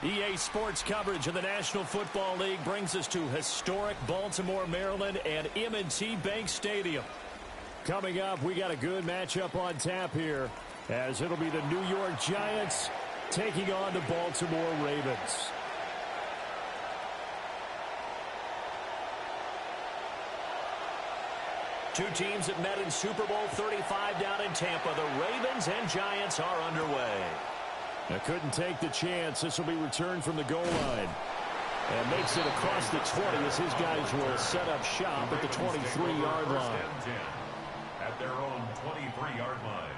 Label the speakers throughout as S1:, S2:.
S1: EA Sports coverage of the National Football League brings us to historic Baltimore, Maryland, and M&T Bank Stadium. Coming up, we got a good matchup on tap here, as it'll be the New York Giants taking on the Baltimore Ravens. Two teams that met in Super Bowl 35 down in Tampa. The Ravens and Giants are underway. I couldn't take the chance. This will be returned from the goal line. And makes it across the 20 as his guys will set up shop at the 23-yard line.
S2: At their own 23-yard line.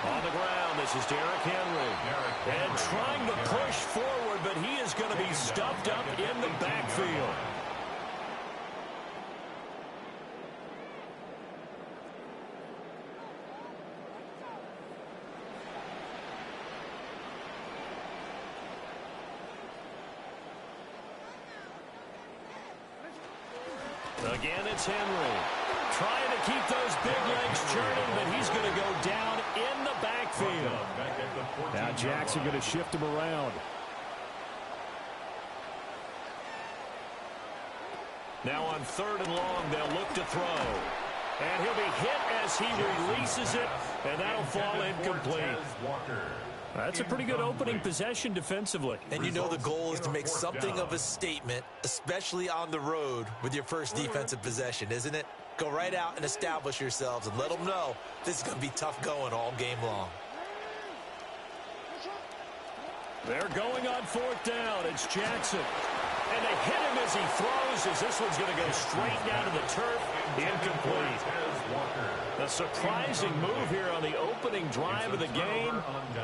S1: On the ground, this is Derrick Henry. And trying to push forward, but he is going to be stuffed up in the backfield. Again, it's Henry. Trying to keep those big legs churning, but he's going to go down in the backfield. Now Jackson going to shift him around. Now on 3rd and long, they'll look to throw. And he'll be hit as he releases it, and that'll fall incomplete. That's a pretty good opening possession defensively.
S3: And you know the goal is to make something of a statement, especially on the road with your first defensive possession, isn't it? Go right out and establish yourselves and let them know this is going to be tough going all game long.
S1: They're going on 4th down. It's Jackson. And they hit him as he throws, as this one's going to go straight down to the turf. Incomplete. A surprising move here on the opening drive of the game.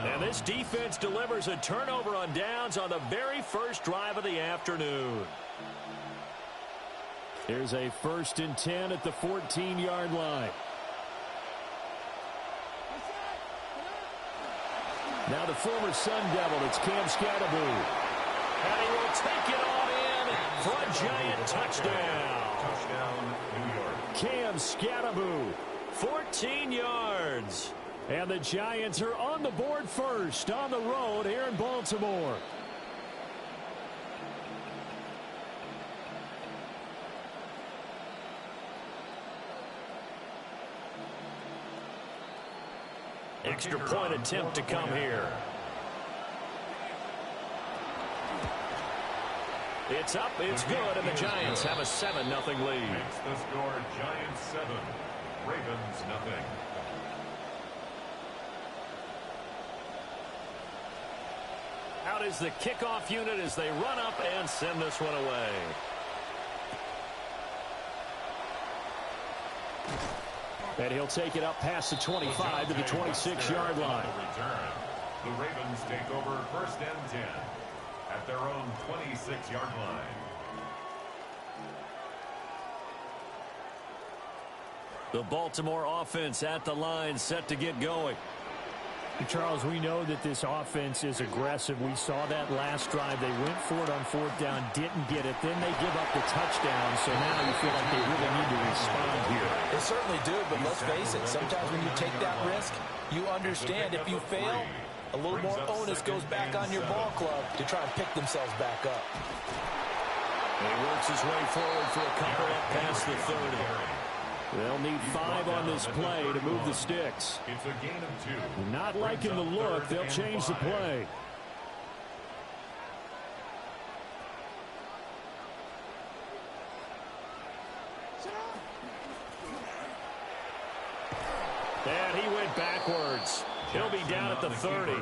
S1: And this defense delivers a turnover on downs on the very first drive of the afternoon. Here's a 1st and 10 at the 14-yard line. Now the former Sun Devil, it's Cam Skattebo. And he will take it on in for a Giant touchdown.
S2: Touchdown, New York.
S1: Cam Skattebo, 14 yards. And the Giants are on the board first on the road here in Baltimore. Extra point attempt to come here. It's up, it's good, and the Giants have a 7-0 lead.
S2: Makes the score Giants 7, Ravens 0.
S1: Out is the kickoff unit as they run up and send this one away. And he'll take it up past the 25 to the 26-yard line.
S2: The Ravens take over 1st and 10 at their own 26-yard line.
S1: The Baltimore offense at the line, set to get going.
S4: Charles, we know that this offense is aggressive. We saw that last drive. They went for it on 4th down, didn't get it. Then they give up the touchdown, so now you feel like they really need to respond here.
S3: They certainly do, but let's face it, sometimes when you take that risk, you understand if you fail, a little more onus goes back on your ball club to try and pick themselves back up.
S1: And he works his way forward for a couple up past the 30. They'll need 5 on this play to move the sticks.
S2: It's a gain of 2.
S1: Not liking the look, they'll change the play. And he went backwards. He'll be down at the 30.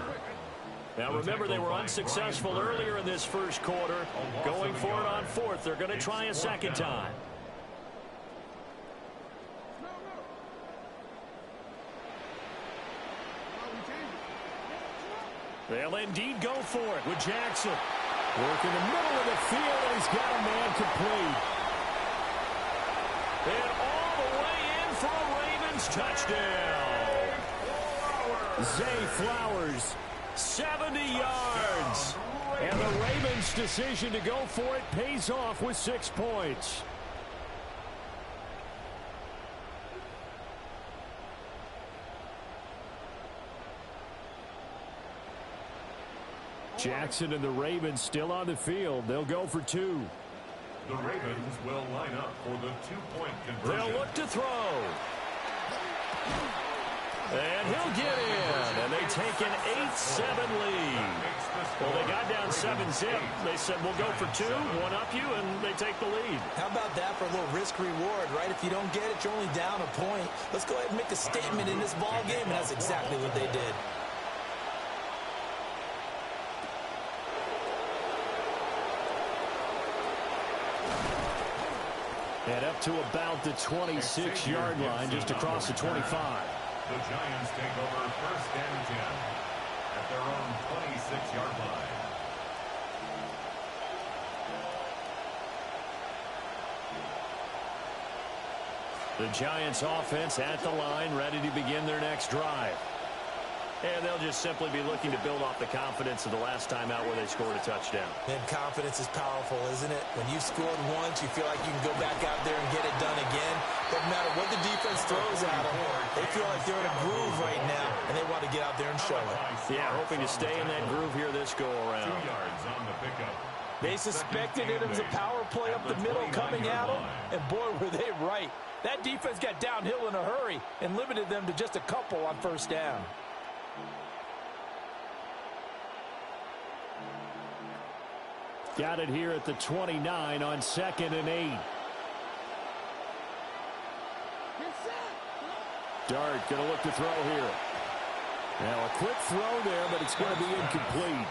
S1: Now remember, they were unsuccessful earlier in this first quarter. Going for it on 4th. They're going to try a second time. They'll indeed go for it with Jackson.
S4: Work in the middle of the field, and he's got a man complete.
S1: And all the way in for a Ravens touchdown.
S4: Zay Flowers.
S1: 70 yards.
S4: And the Ravens' decision to go for it pays off with 6 points. Jackson and the Ravens still on the field. They'll go for 2.
S2: The Ravens will line up for the 2-point conversion.
S1: They'll look to throw. And he'll get in. And they take an 8-7 lead. Well, they got down 7-zip. They said, we'll go for 2, one up you, and they take the lead.
S3: How about that for a little risk-reward, right? If you don't get it, you're only down a point. Let's go ahead and make a statement in this ball game, and that's exactly what they did.
S4: And up to about the 26-yard line, just across the 25.
S2: The Giants take over 1st and 10 at their own 26-yard line.
S4: The Giants offense at the line, ready to begin their next drive.
S1: And they'll just simply be looking to build off the confidence of the last time out where they scored a touchdown.
S3: And confidence is powerful, isn't it? When you've scored once, you feel like you can go back out there and get it done again. Doesn't matter what the defense throws at them. They feel like they're in a groove right now, and they want to get out there and show it.
S1: Yeah, hoping to stay in that groove here this go-around.
S2: 2 yards on the pickup.
S5: They suspected it was a power play up the middle coming at them, and boy, were they right. That defense got downhill in a hurry and limited them to just a couple on 1st down.
S4: Got it here at the 29 on 2nd and 8. Dart going to look to throw here. Now a quick throw there, but it's going to be incomplete.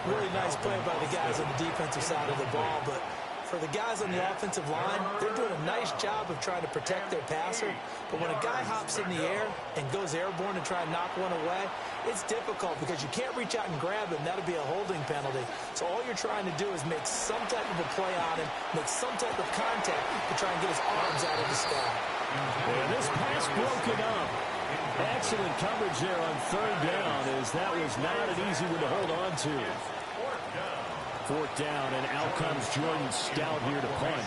S3: Really nice play by the guys on the defensive side of the ball, but for the guys on the offensive line, they're doing a nice job of trying to protect their passer. But when a guy hops in the air and goes airborne to try and knock one away, it's difficult because you can't reach out and grab him. That'll be a holding penalty. So all you're trying to do is make some type of a play on him, make some type of contact to try and get his arms out of the sky.
S4: And this pass broken up. Excellent coverage there on 3rd down, as that was not an easy one to hold on to. 4th down, and out comes Jordan Stout here to punt.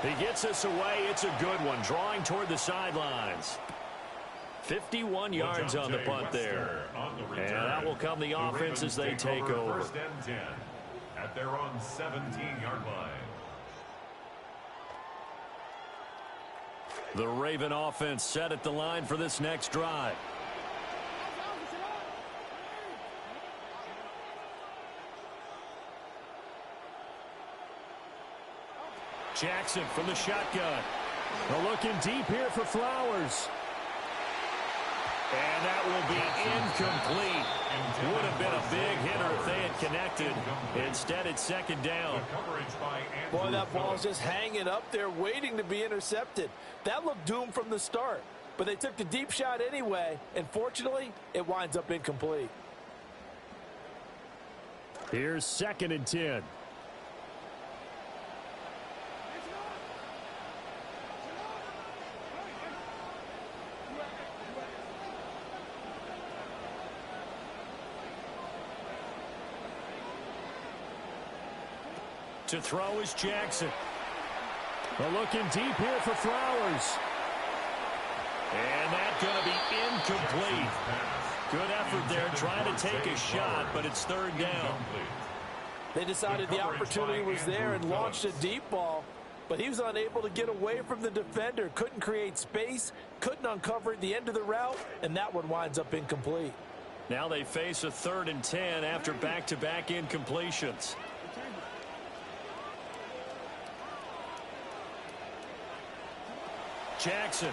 S1: He gets us away. It's a good one, drawing toward the sidelines. 51 yards on the punt there. And that will come the offense as they take over.
S2: 1st and 10 at their own 17-yard line.
S1: The Raven offense set at the line for this next drive. Jackson from the shotgun.
S4: They're looking deep here for Flowers.
S1: And that will be incomplete. Would have been a big hitter if they had connected. Instead, it's 2nd down.
S5: Boy, that ball's just hanging up there waiting to be intercepted. That looked doomed from the start. But they took the deep shot anyway, and fortunately, it winds up incomplete.
S4: Here's 2nd and 10.
S1: To throw is Jackson.
S4: They're looking deep here for Flowers.
S1: And that's going to be incomplete. Good effort there trying to take a shot, but it's 3rd down.
S5: They decided the opportunity was there and launched a deep ball, but he was unable to get away from the defender, couldn't create space, couldn't uncover at the end of the route, and that one winds up incomplete.
S1: Now they face a 3rd and 10 after back-to-back incompletions. Jackson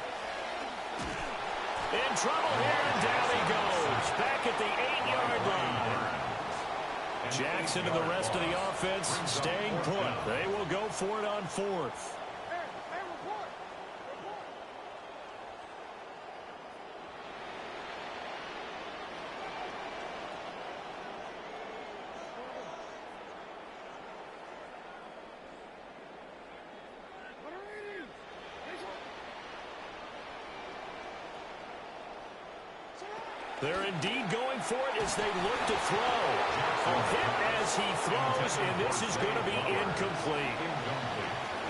S1: in trouble here, and down he goes. Back at the 8-yard line. Jackson and the rest of the offense staying put. They will go for it on 4th. They're indeed going for it as they look to throw. A hit as he throws, and this is going to be incomplete.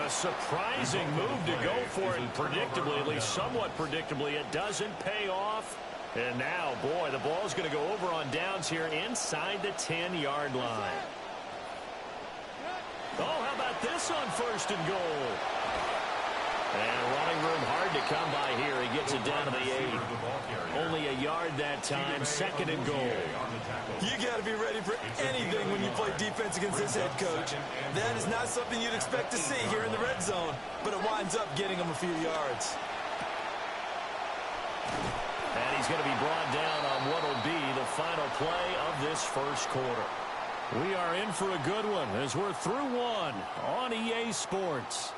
S1: A surprising move to go for it, and predictably, at least somewhat predictably, it doesn't pay off. And now, boy, the ball's going to go over on downs here inside the 10-yard line. Oh, how about this on 1st and goal? And running room hard to come by here. He gets it down to the 8. Only a yard that time. 2nd and goal.
S3: You got to be ready for anything when you play defense against this head coach. That is not something you'd expect to see here in the red zone, but it winds up getting him a few yards.
S1: And he's going to be brought down on what will be the final play of this first quarter. We are in for a good one as we're through one on EA Sports.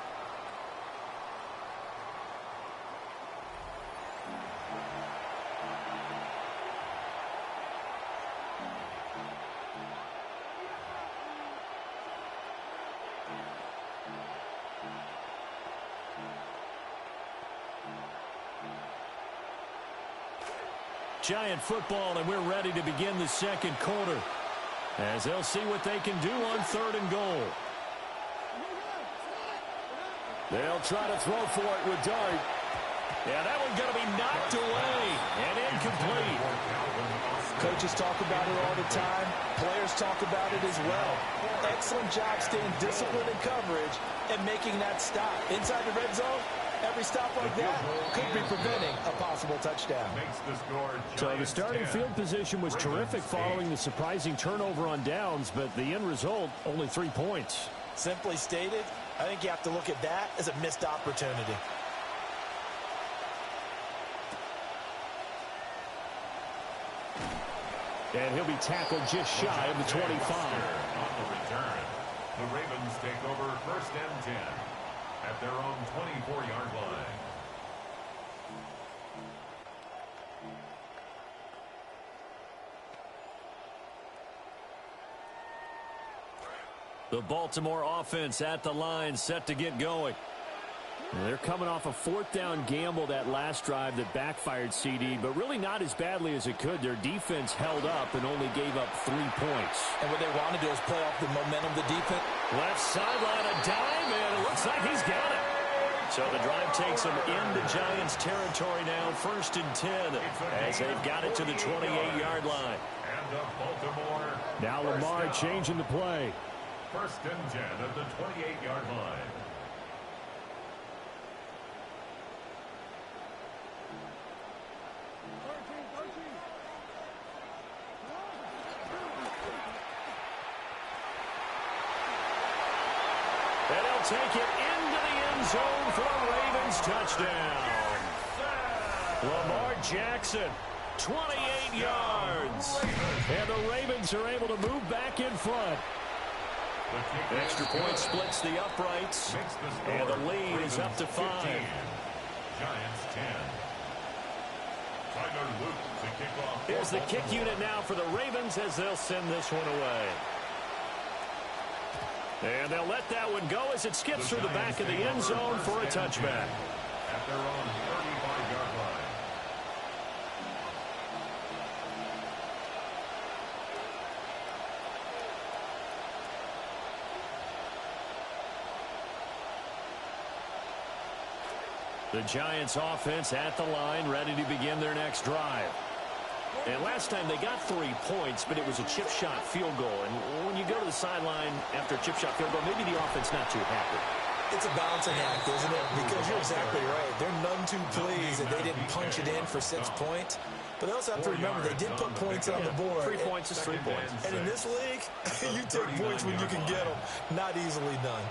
S1: Giant football, and we're ready to begin the second quarter as they'll see what they can do on 3rd and goal. They'll try to throw for it with Dart. Yeah, that one's going to be knocked away and incomplete.
S5: Coaches talk about it all the time. Players talk about it as well. Excellent job staying disciplined in coverage and making that stop. Inside the red zone, every stop like that could be preventing a possible touchdown.
S1: So the starting field position was terrific following the surprising turnover on downs, but the end result, only 3 points.
S3: Simply stated, I think you have to look at that as a missed opportunity.
S1: And he'll be tackled just shy of the 25.
S2: On the return, the Ravens take over 1st and 10 at their own 24-yard line.
S1: The Baltimore offense at the line, set to get going. They're coming off a 4th down gamble that last drive that backfired, CD, but really not as badly as it could. Their defense held up and only gave up 3 points.
S3: And what they want to do is play off the momentum of the defense.
S1: Left sideline, a dive, and it looks like he's got it. So the drive takes them into Giants territory now, 1st and 10, as they've got it to the 28-yard line.
S2: And the Baltimore.
S1: Now Lamar changing the play.
S2: 1st and 10 at the 28-yard line.
S1: And he'll take it into the end zone for a Ravens touchdown. Lamar Jackson, 28 yards. And the Ravens are able to move back in front. Extra point splits the uprights. And the lead is up to 5.
S2: Giants 10. Tyler Luke, the kickoff.
S1: Here's the kick unit now for the Ravens as they'll send this one away. And they'll let that one go as it skips through the back of the end zone for a touchback.
S2: At their own 35-yard line.
S1: The Giants offense at the line, ready to begin their next drive. And last time they got 3 points, but it was a chip shot field goal. And when you go to the sideline after a chip shot field goal, maybe the offense not too happy.
S3: It's a balancing act, isn't it? Because you're exactly right. They're none too pleased that they didn't punch it in for 6 points. But they also have to remember they did put points on the board.
S1: 3 points is 3 points.
S3: And in this league, you take points when you can get them. Not easily done.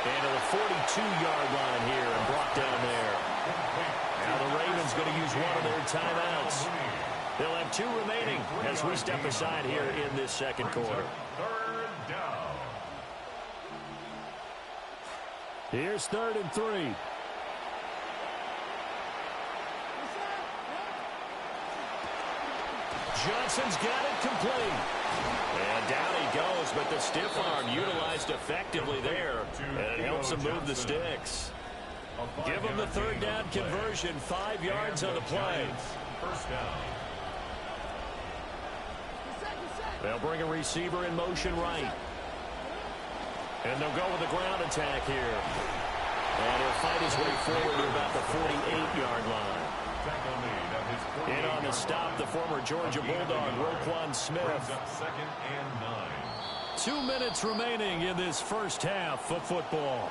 S1: And to the 42-yard line here and brought down there. Now the Ravens going to use one of their timeouts. They'll have 2 remaining as we step aside here in this second quarter.
S2: 3rd down.
S1: Here's 3rd and 3. Johnson's got it complete. And down he goes, but the stiff arm utilized effectively there, and it helps him move the sticks. Give him the third down conversion, 5 yards on the play.
S2: First down.
S1: They'll bring a receiver in motion right. And they'll go with the ground attack here. And he'll fight his way forward to about the 48-yard line. In on the stop, the former Georgia Bulldog, Roquan Smith.
S2: Second and 9.
S1: 2 minutes remaining in this first half of football.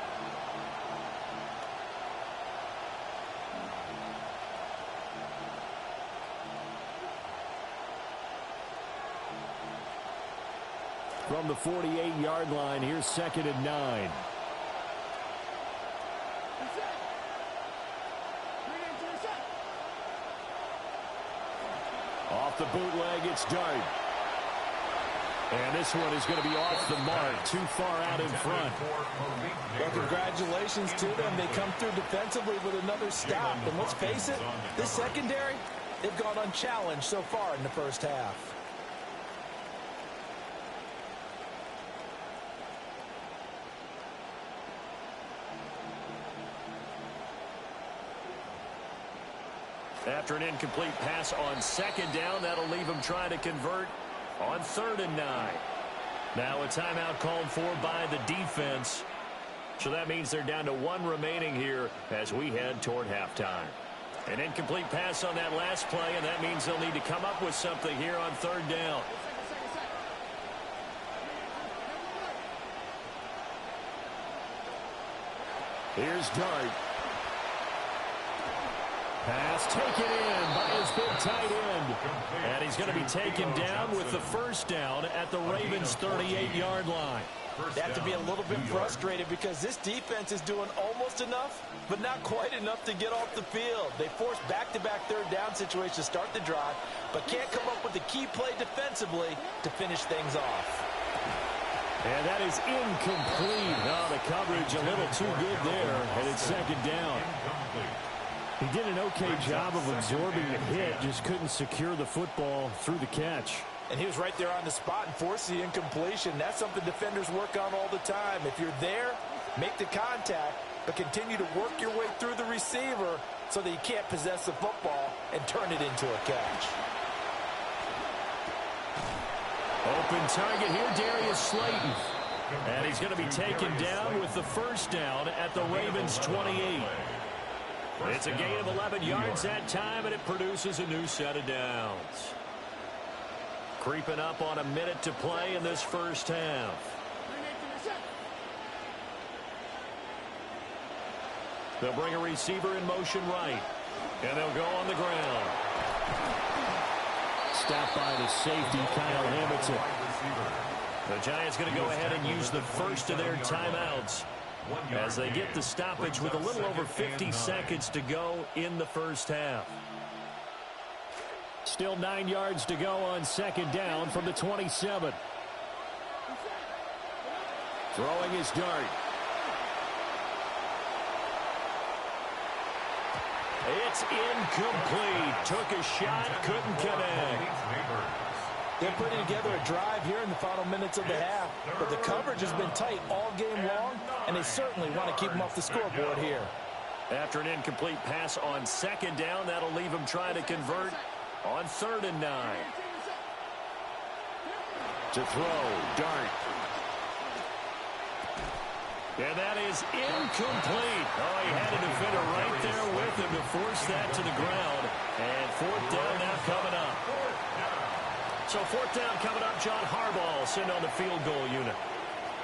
S4: From the 48-yard line, here's second and 9. Off the bootleg, it's Dart. And this one is going to be off the mark, too far out in front.
S5: Well, congratulations to them. They come through defensively with another stop. And let's face it, this secondary, they've gone unchallenged so far in the first half.
S1: After an incomplete pass on second down, that'll leave him trying to convert on 3rd and 9. Now a timeout called for by the defense. So that means they're down to 1 remaining here as we head toward halftime. An incomplete pass on that last play, and that means they'll need to come up with something here on 3rd down.
S4: Here's Dart. Pass taken in by his big tight end.
S1: And he's going to be taken down with the first down at the Ravens' 38-yard line.
S5: They have to be a little bit frustrated because this defense is doing almost enough, but not quite enough to get off the field. They force back-to-back third down situations to start the drive, but can't come up with the key play defensively to finish things off.
S4: And that is incomplete. Oh, the coverage a little too good there, and it's second down. He did an okay job of absorbing the hit, just couldn't secure the football through the catch.
S5: And he was right there on the spot and forced the incompletion. That's something defenders work on all the time. If you're there, make the contact, but continue to work your way through the receiver so that you can't possess the football and turn it into a catch.
S1: Open target here, Darius Slayton. And he's going to be taken down with the first down at the Ravens' 28. It's a gain of 11 yards that time, and it produces a new set of downs. Creeping up on a minute to play in this first half. They'll bring a receiver in motion right, and they'll go on the ground.
S4: Stopped by the safety, Kyle Hamilton.
S1: The Giants going to go ahead and use the first of their timeouts as they get the stoppage with a little over 50 seconds to go in the first half.
S4: Still 9 yards to go on second down from the 27. Throwing his Dart.
S1: It's incomplete. Took a shot, couldn't connect.
S5: They're putting together a drive here in the final minutes of the half, but the coverage has been tight all game long, and they certainly want to keep them off the scoreboard here.
S1: After an incomplete pass on second down, that'll leave him trying to convert on 3rd and 9.
S4: To throw, Dart.
S1: And that is incomplete. Oh, he had a defender right there with him to force that to the ground. And 4th down now coming up. So 4th down coming up, John Harbaugh sent on the field goal unit.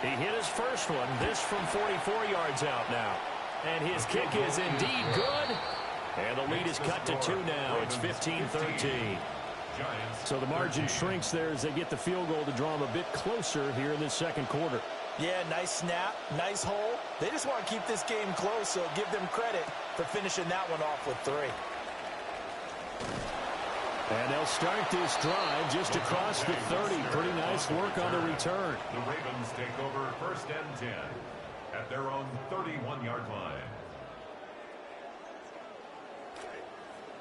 S1: He hit his first one, this from 44 yards out now. And his kick is indeed good. And the lead is cut to 2 now. It's 15-13.
S4: So the margin shrinks there as they get the field goal to draw them a bit closer here in this second quarter.
S5: Yeah, nice snap, nice hole. They just want to keep this game close, so give them credit for finishing that one off with 3.
S4: And they'll start this drive just across the 30. Pretty nice work on the return.
S2: The Ravens take over 1st and 10 at their own 31-yard line.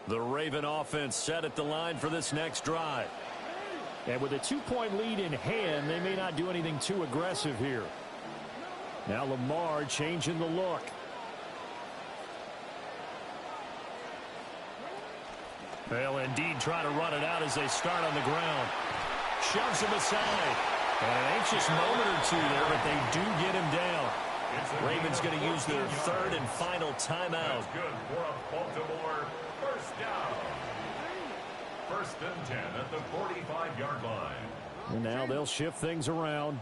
S1: The Raven offense set at the line for this next drive.
S4: And with a 2-point lead in hand, they may not do anything too aggressive here. Now Lamar changing the look. They'll indeed try to run it out as they start on the ground. Shoves him aside. And an anxious moment or two there, but they do get him down. Ravens going to use their third and final timeout.
S2: That's good for a Baltimore first down. First and 10 at the 45-yard line.
S4: And now they'll shift things around.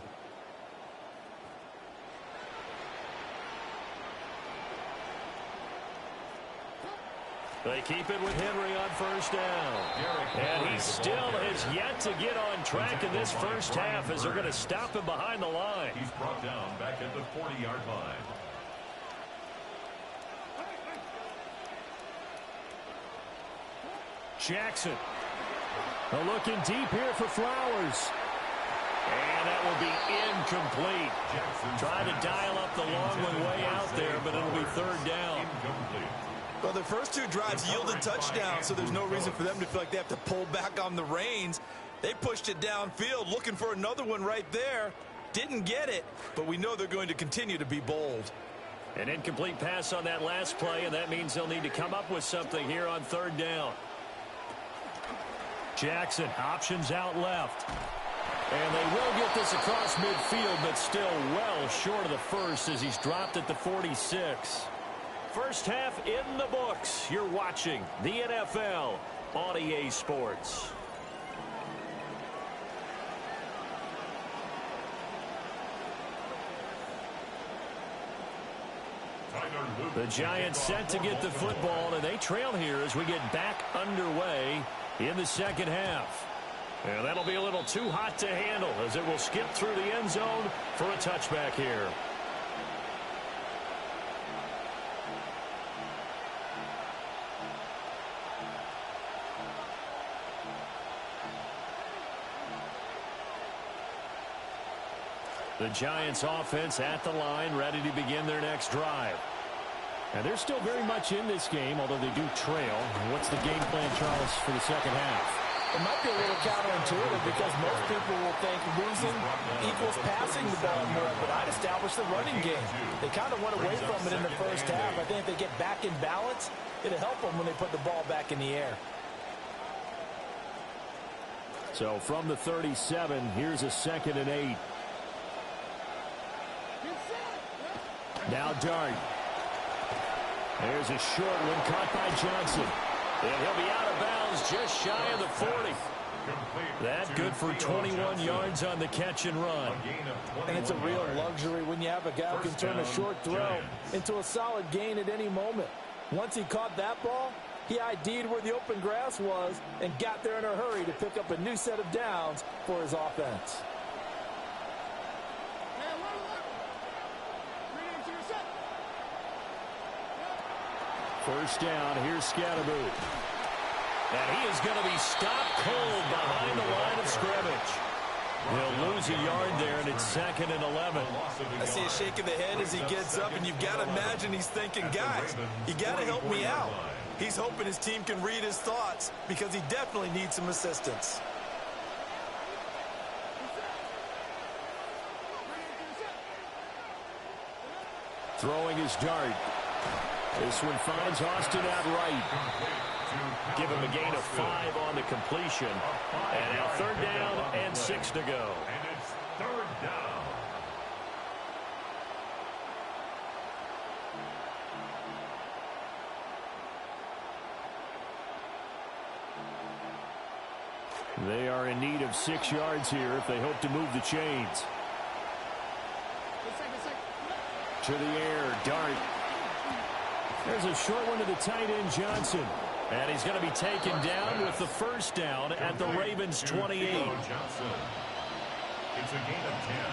S1: They keep it with Henry on first down. And he still has yet to get on track in this first half as they're going to stop him behind the line.
S2: He's brought down back at the 40-yard line.
S4: Jackson. Looking deep here for Flowers.
S1: And that will be incomplete. Trying to dial up the long one way out there, but it'll be third down.
S2: Incomplete.
S3: Well, the first two drives yielded touchdowns, so there's no reason for them to feel like they have to pull back on the reins. They pushed it downfield, looking for another one right there. Didn't get it, but we know they're going to continue to be bold.
S1: An incomplete pass on that last play, and that means they'll need to come up with something here on third down.
S4: Jackson, options out left. And they will get this across midfield, but still well short of the first as he's dropped at the 46.
S1: First half in the books. You're watching the NFL on EA Sports. The Giants set to get the football, and they trail here as we get back underway in the second half. And that'll be a little too hot to handle as it will skip through the end zone for a touchback here. The Giants offense at the line, ready to begin their next drive.
S4: And they're still very much in this game, although they do trail. What's the game plan, Charles, for the second half?
S5: It might be a little counterintuitive because most people will think losing equals passing the ball more, but I'd establish the running game. They kind of went away from it in the first half. I think if they get back in balance, it'll help them when they put the ball back in the air.
S4: So from the 37, here's a 2nd and 8. Now Dart. There's a short one caught by Johnson.
S1: And he'll be out of bounds just shy of the 40. That good for 21 yards on the catch and run.
S5: And it's a real luxury when you have a guy who can turn a short throw into a solid gain at any moment. Once he caught that ball, he ID'd where the open grass was and got there in a hurry to pick up a new set of downs for his offense.
S4: First down, here's Scatterboot.
S1: And he is going to be stopped cold behind the line of scrimmage. He'll lose a yard there, and it's 2nd and 11.
S3: I see a shake of the head as he gets up, and you've got to imagine he's thinking, guys, you got to help me out. He's hoping his team can read his thoughts because he definitely needs some assistance.
S4: Throwing his Dart. This one finds Austin out right.
S1: Give him a gain of 5 on the completion. And now third down and 6 to go.
S2: And it's third down.
S4: They are in need of 6 yards here if they hope to move the chains. To the air, Dart. There's a short one to the tight end, Johnson.
S1: And he's going to be taken down with the first down at the Ravens' 28.
S2: It's a gain of 10.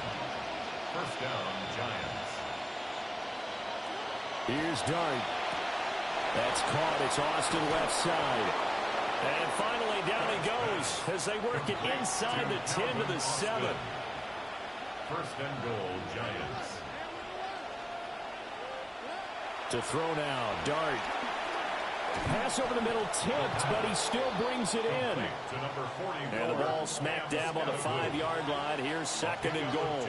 S2: First down, Giants.
S4: Here's Dart. That's caught. It's Austin left side.
S1: And finally down he goes as they work it inside the 10 to the 7.
S2: First and goal, Giants.
S4: To throw now, Dart. Pass over the middle tipped, but he still brings it in.
S1: And the ball smack dab on the 5-yard line. Here's second and goal.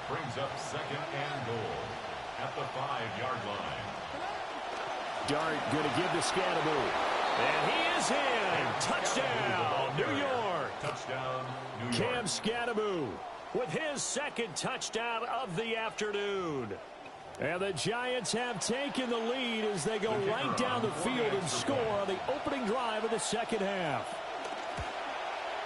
S2: Brings up second and goal at the 5-yard line.
S4: Dart going to give to Scatteroo.
S1: And he is in. Touchdown, New York.
S2: Touchdown, New York.
S1: Cam Scatteroo with his second touchdown of the afternoon.
S4: And the Giants have taken the lead as they go right down the field and score on the opening drive of the second half.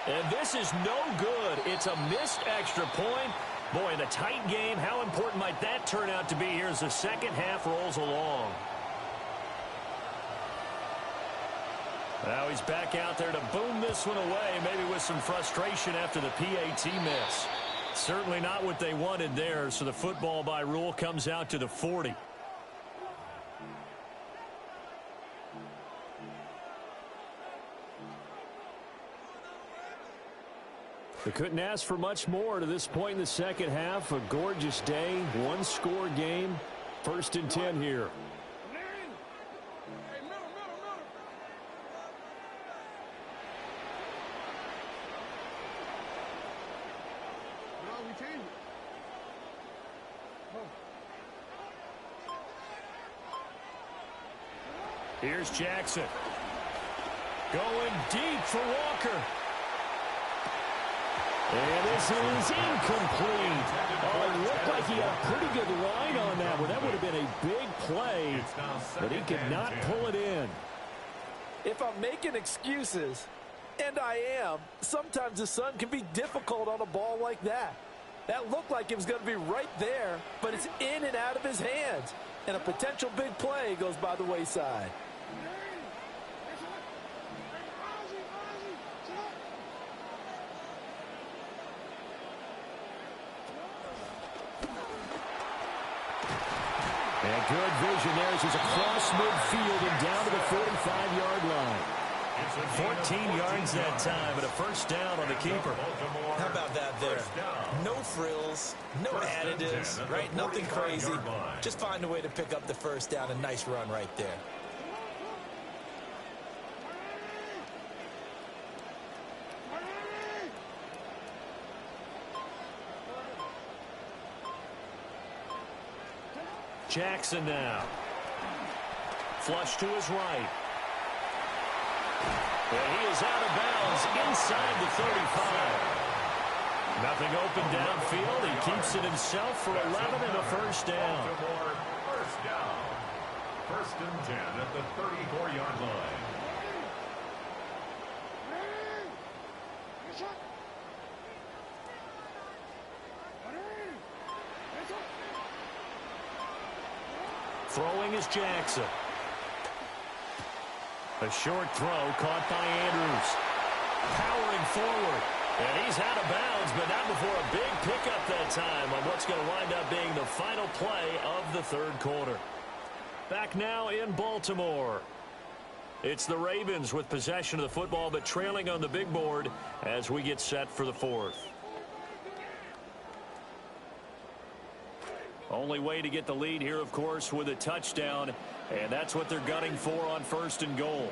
S1: And this is no good. It's a missed extra point. Boy, in a tight game, how important might that turn out to be here as the second half rolls along? Now he's back out there to boom this one away, maybe with some frustration after the PAT miss. Certainly not what they wanted there, so the football by rule comes out to the 40.
S4: They couldn't ask for much more to this point in the second half. A gorgeous day, one-score game. 1st and 10 here.
S1: Here's Jackson. Going deep for Walker.
S4: And this is incomplete. Oh, it looked like he had a pretty good line on that one. That would have been a big play, but he could not pull it in.
S5: If I'm making excuses, and I am, sometimes the sun can be difficult on a ball like that. That looked like it was going to be right there, but it's in and out of his hands. And a potential big play goes by the wayside.
S4: And good vision there as he's across midfield and down to the 45-yard line.
S1: 14 yards that time, but a first down on the keeper.
S3: How about that there? No frills, no additives, right? Nothing crazy. Just find a way to pick up the first down. A nice run right there.
S1: Jackson now. Flush to his right. And he is out of bounds inside the 35. Nothing open downfield. He keeps it himself for 11 and a first down.
S2: First down. 1st and 10 at the 34-yard line.
S1: Throwing is Jackson. A short throw caught by Andrews. Powering forward. And he's out of bounds, but not before a big pickup that time on what's going to wind up being the final play of the 3rd quarter. Back now in Baltimore. It's the Ravens with possession of the football, but trailing on the big board as we get set for the 4th. Only way to get the lead here, of course, with a touchdown, and that's what they're gunning for on 1st and goal.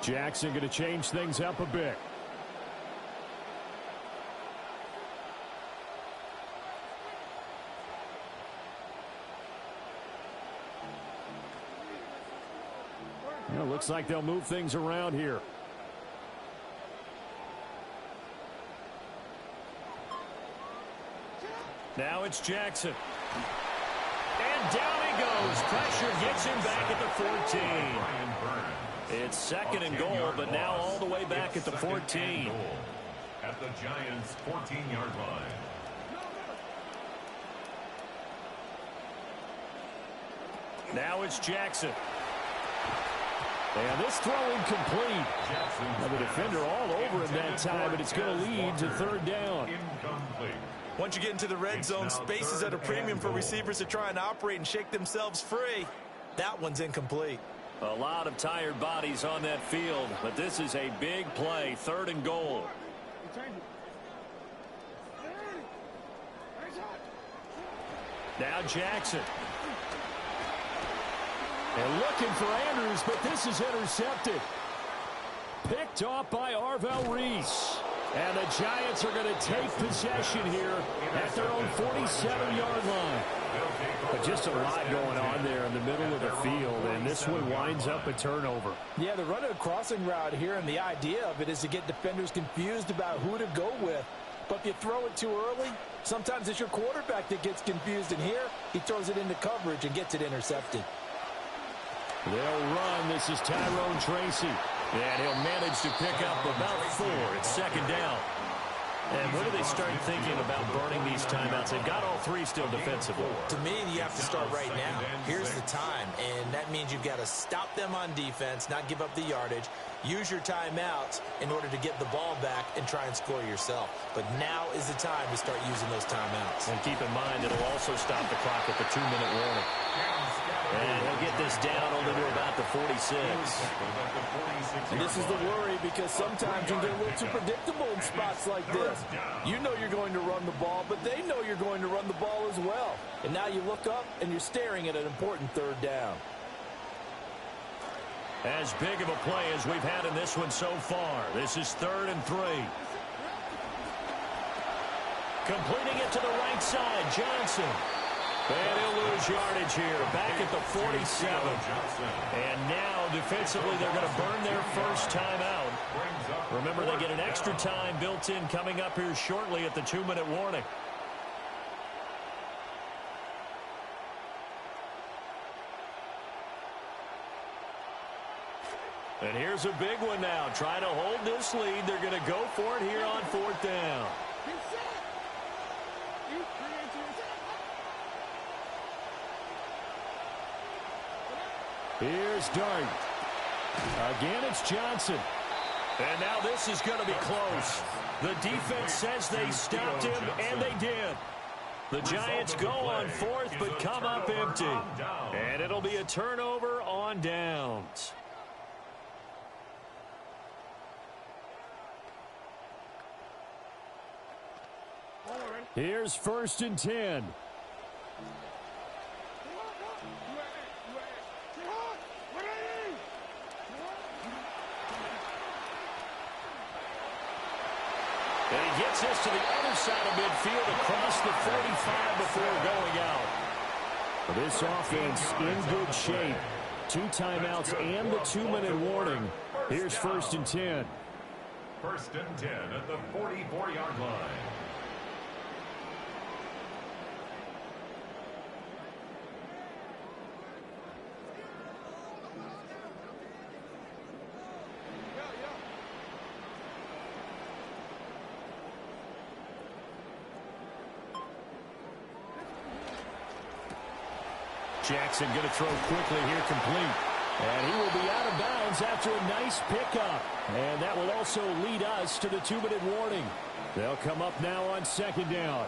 S4: Jackson going to change things up a bit. Well, looks like they'll move things around here.
S1: Now it's Jackson. And down he goes. Pressure gets him back at the 14. It's 2nd and goal, but now all the way back at the 14.
S2: At the Giants' 14-yard line.
S1: Now it's Jackson.
S4: And this throw incomplete. Now the defender all over him that time, but it's going to lead to 3rd down.
S2: Incomplete.
S3: Once you get into the red zone, space is at a premium for receivers to try and operate and shake themselves free. That one's incomplete.
S1: A lot of tired bodies on that field, but this is a big play. 3rd and goal. Now Jackson.
S4: And looking for Andrews, but this is intercepted. Picked off by Arvell Reese. And the Giants are going to take possession here at their own 47-yard line. But just a lot going on there in the middle of the field, and this one winds up a turnover.
S5: Yeah, they're running a crossing route here, and the idea of it is to get defenders confused about who to go with. But if you throw it too early, sometimes it's your quarterback that gets confused, and here he throws it into coverage and gets it intercepted.
S4: They'll run. This is Tyrone Tracy. And he'll manage to pick up about 4. It's second down.
S1: And when do they start thinking about burning these timeouts? They've got all 3 still defensively.
S3: To me, you have to start right now. Here's the time, and that means you've got to stop them on defense, not give up the yardage, use your timeouts in order to get the ball back and try and score yourself. But now is the time to start using those timeouts.
S1: And keep in mind, it'll also stop the clock at the 2-minute warning. And he'll get this down only to about the 46.
S5: And this is the worry, because sometimes you get a little too predictable in spots like this. You know you're going to run the ball, but they know you're going to run the ball as well. And now you look up and you're staring at an important third down.
S1: As big of a play as we've had in this one so far. This is 3rd and 3. Completing it to the right side, Johnson. And he'll lose yardage here, back at the 47. And now, defensively, they're going to burn their first timeout. Remember, they get an extra time built in coming up here shortly at the 2-minute warning. And here's a big one now. Trying to hold this lead. They're going to go for it here on 4th down.
S4: Here's Dart. Again, it's Johnson.
S1: And now this is going to be close. The defense says they stopped him, and they did. The Giants go on 4th, but come up empty. And it'll be a turnover on downs.
S4: Here's 1st and 10.
S1: And he gets this to the other side of midfield across the 45 before going out.
S4: This offense in good shape. 2 timeouts and the 2-minute warning. Here's 1st and 10.
S2: 1st and 10 at the 44-yard line.
S4: Jackson going to throw quickly here, complete. And he will be out of bounds after a nice pickup. And that will also lead us to the 2-minute warning. They'll come up now on 2nd down.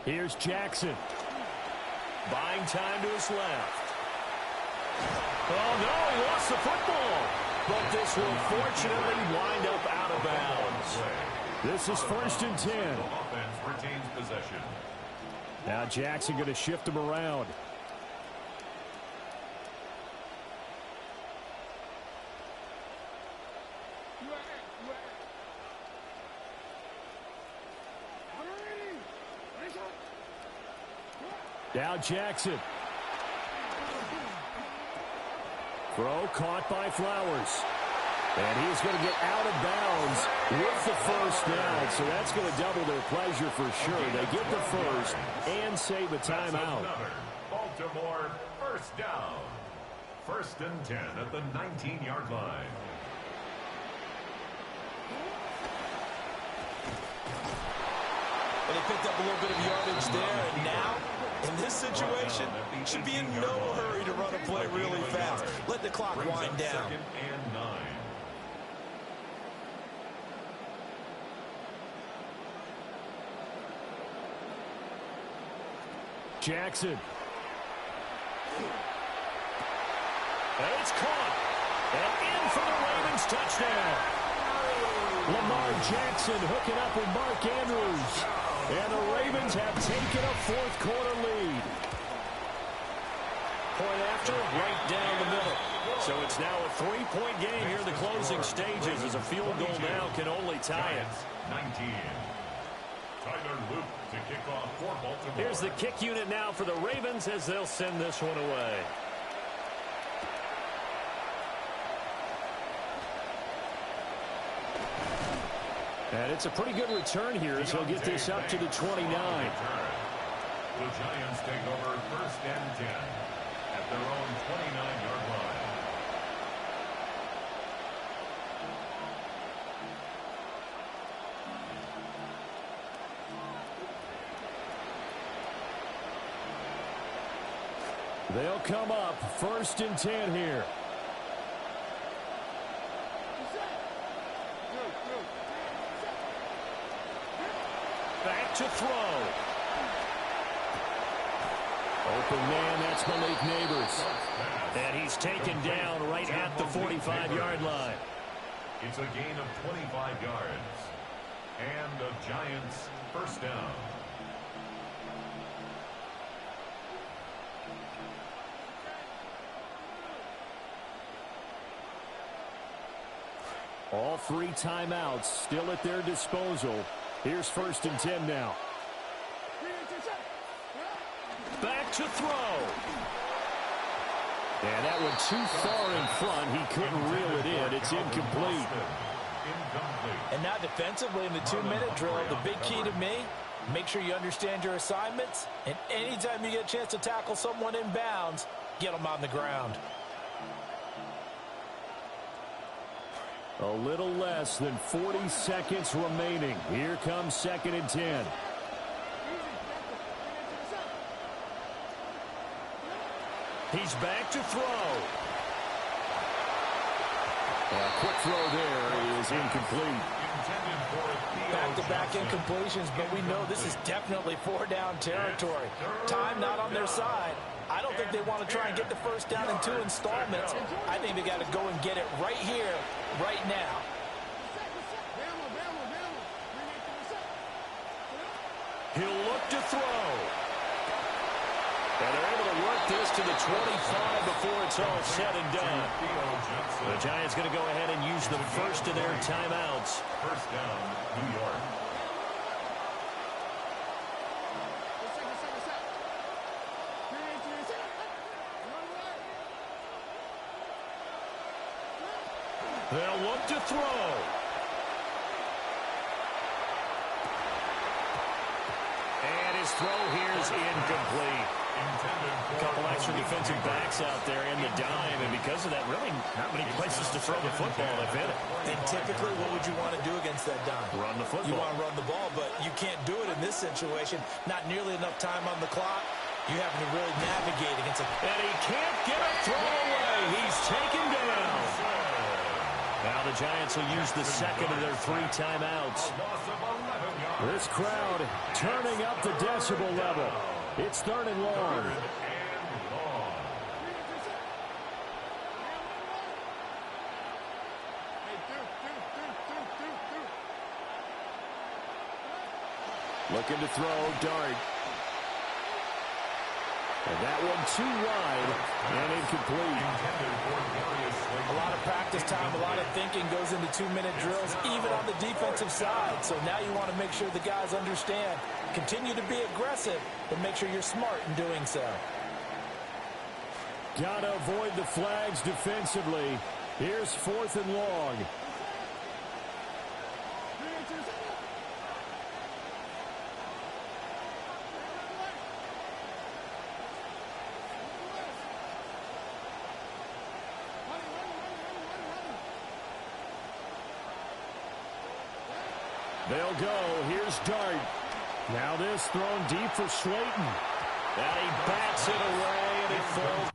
S4: Here's Jackson.
S1: Buying time to his left. Oh, no, he lost the football. But this will fortunately wind up out of bounds.
S4: This is 1st and 10.
S2: Offense retains possession.
S4: Now Jackson going to shift him around. Now Jackson. Throw caught by Flowers. And he's going to get out of bounds with the first down. So that's going to double their pleasure for sure. They get the first and save a timeout.
S2: Baltimore first down. 1st and 10 at the 19-yard line.
S3: But they picked up a little bit of yardage there, and now, in this situation, should be in no hurry to run a play really fast. Let the clock wind down.
S2: 2nd and 9.
S4: Jackson.
S1: And it's caught. And in for the Ravens touchdown.
S4: Lamar Jackson hooking up with Mark Andrews. And the Ravens have taken a fourth-quarter lead.
S1: Point after, right down the middle. So it's now a 3-point game here in the closing stages as a field goal now can only tie it.
S2: 19. Tyler Luke to kick off for Baltimore.
S1: Here's the kick unit now for the Ravens as they'll send this one away.
S4: And it's a pretty good return here as he'll get this up to the 29.
S2: The Giants take over first and 10 at their own 29-yard line.
S4: They'll come up first and 10 here.
S1: Back to throw.
S4: Open man, that's Malik Neighbors.
S1: And he's taken down right at the 45-yard line.
S2: It's a gain of 25 yards. And the Giants first down.
S4: All three timeouts still at their disposal. Here's first and 10 now.
S1: Back to throw.
S4: And that one too far in front. He couldn't reel it in. It's incomplete.
S5: And now defensively in the 2-minute drill, the big key to me, make sure you understand your assignments. And anytime you get a chance to tackle someone in bounds, get them on the ground.
S4: A little less than 40 seconds remaining. Here comes second and 10.
S1: He's back to throw.
S4: A quick throw there is incomplete.
S5: Back-to-back incompletions, but we know this is definitely 4-down territory. Time not on their side. I don't think they want to try and get the first down in 2 installments. I think they got to go and get it right here, right now.
S1: He'll look to throw. And they're able to work this to the 25 before it's all said and done. The Giants going to go ahead and use the first of their timeouts.
S2: First down, New York.
S1: They'll look to throw. And his throw here is incomplete. A couple extra defensive backs out there in the dime, and because of that, really not many places to throw the football if hit it.
S5: And typically, what would you want to do against that dime?
S1: Run the football.
S5: You want to run the ball, but you can't do it in this situation. Not nearly enough time on the clock. You having to really navigate against it.
S1: And he can't get a throw away. He's taken down. Now the Giants will use the second of their 3 timeouts.
S4: This crowd turning up the decibel level. It's third and long. Looking to throw, Dart. And that one too wide and incomplete.
S5: A lot of practice time, a lot of thinking goes into 2-minute drills, even on the defensive side. So now you want to make sure the guys understand. Continue to be aggressive, but make sure you're smart in doing so.
S4: Got to avoid the flags defensively. Here's fourth and long. They'll go. Here's Dart. Now this thrown deep for Slayton.
S1: And he bats it away, and it falls.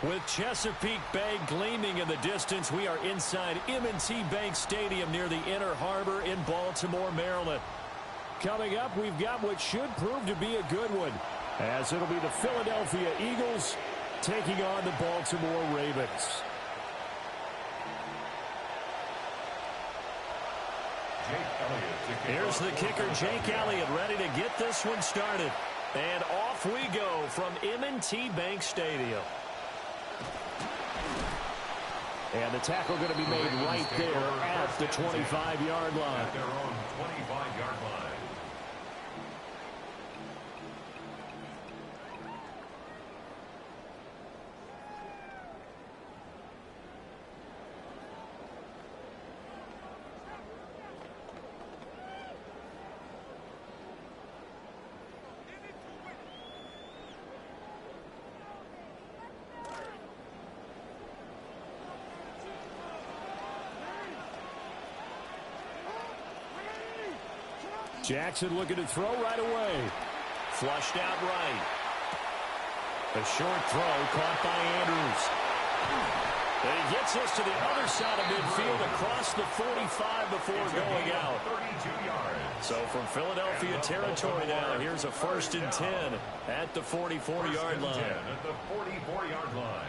S1: With Chesapeake Bay gleaming in the distance, we are inside M&T Bank Stadium near the Inner Harbor in Baltimore, Maryland.
S4: Coming up, we've got what should prove to be a good one, as it'll be the Philadelphia Eagles taking on the Baltimore Ravens.
S1: Here's the kicker, Jake Elliott, ready to get this one started. And off we go from M&T Bank Stadium.
S4: And the tackle going to be made right there at the 25-yard line.
S2: At their own 25-yard line.
S4: Jackson looking to throw right away.
S1: Flushed out right. A short throw caught by Andrews. And he gets us to the other side of midfield across the 45 before going out.
S2: 32 yards.
S1: So from Philadelphia territory now, here's a 1st and 10 at the 44-yard line.
S2: At the 44-yard line.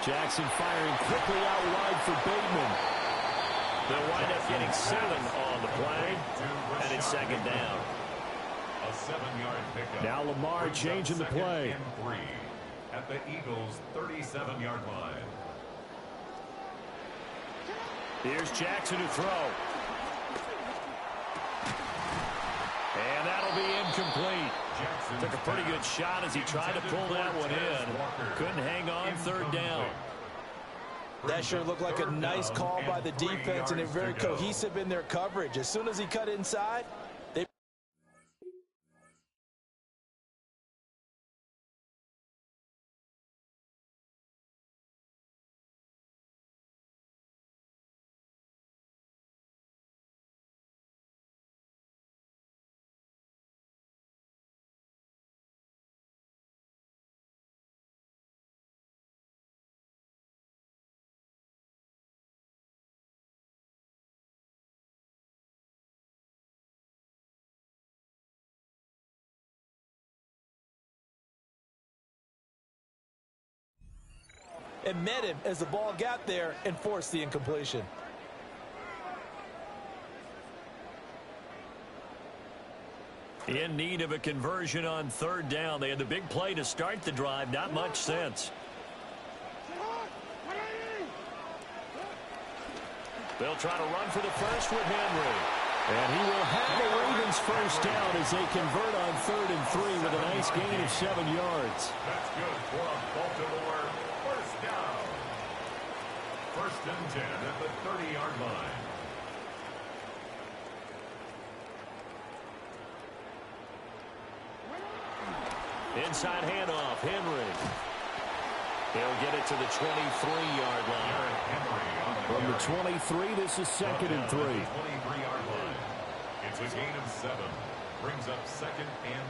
S4: Jackson firing quickly out wide for Bateman.
S1: They'll wind up getting 7 on the play, and it's 2nd down.
S2: A 7-yard pickup.
S4: Now Lamar changing the play.
S2: 2nd and 3 at the Eagles' 37-yard line.
S1: Here's Jackson to throw. And that'll be incomplete. Took a pretty good shot as he tried to pull that one in. Couldn't hang on 3rd down.
S5: That sure looked like a nice call by the defense, and they're very cohesive in their coverage. As soon as he cut inside, they... and met him as the ball got there and forced the incompletion.
S1: In need of a conversion on 3rd down. They had the big play to start the drive. Not much sense. They'll try to run for the first with Henry.
S4: And he will have the Ravens 1st down as they convert on 3rd and 3 with a nice gain of 7 yards.
S2: That's good for a Baltimore 1st down. 1st and 10 at the 30-yard line.
S1: Inside handoff, Henry. He'll get it to the 23-yard line.
S4: From the 23, this is 2nd and 3.
S2: 23-yard line. It's a gain of 7. Brings up 2nd and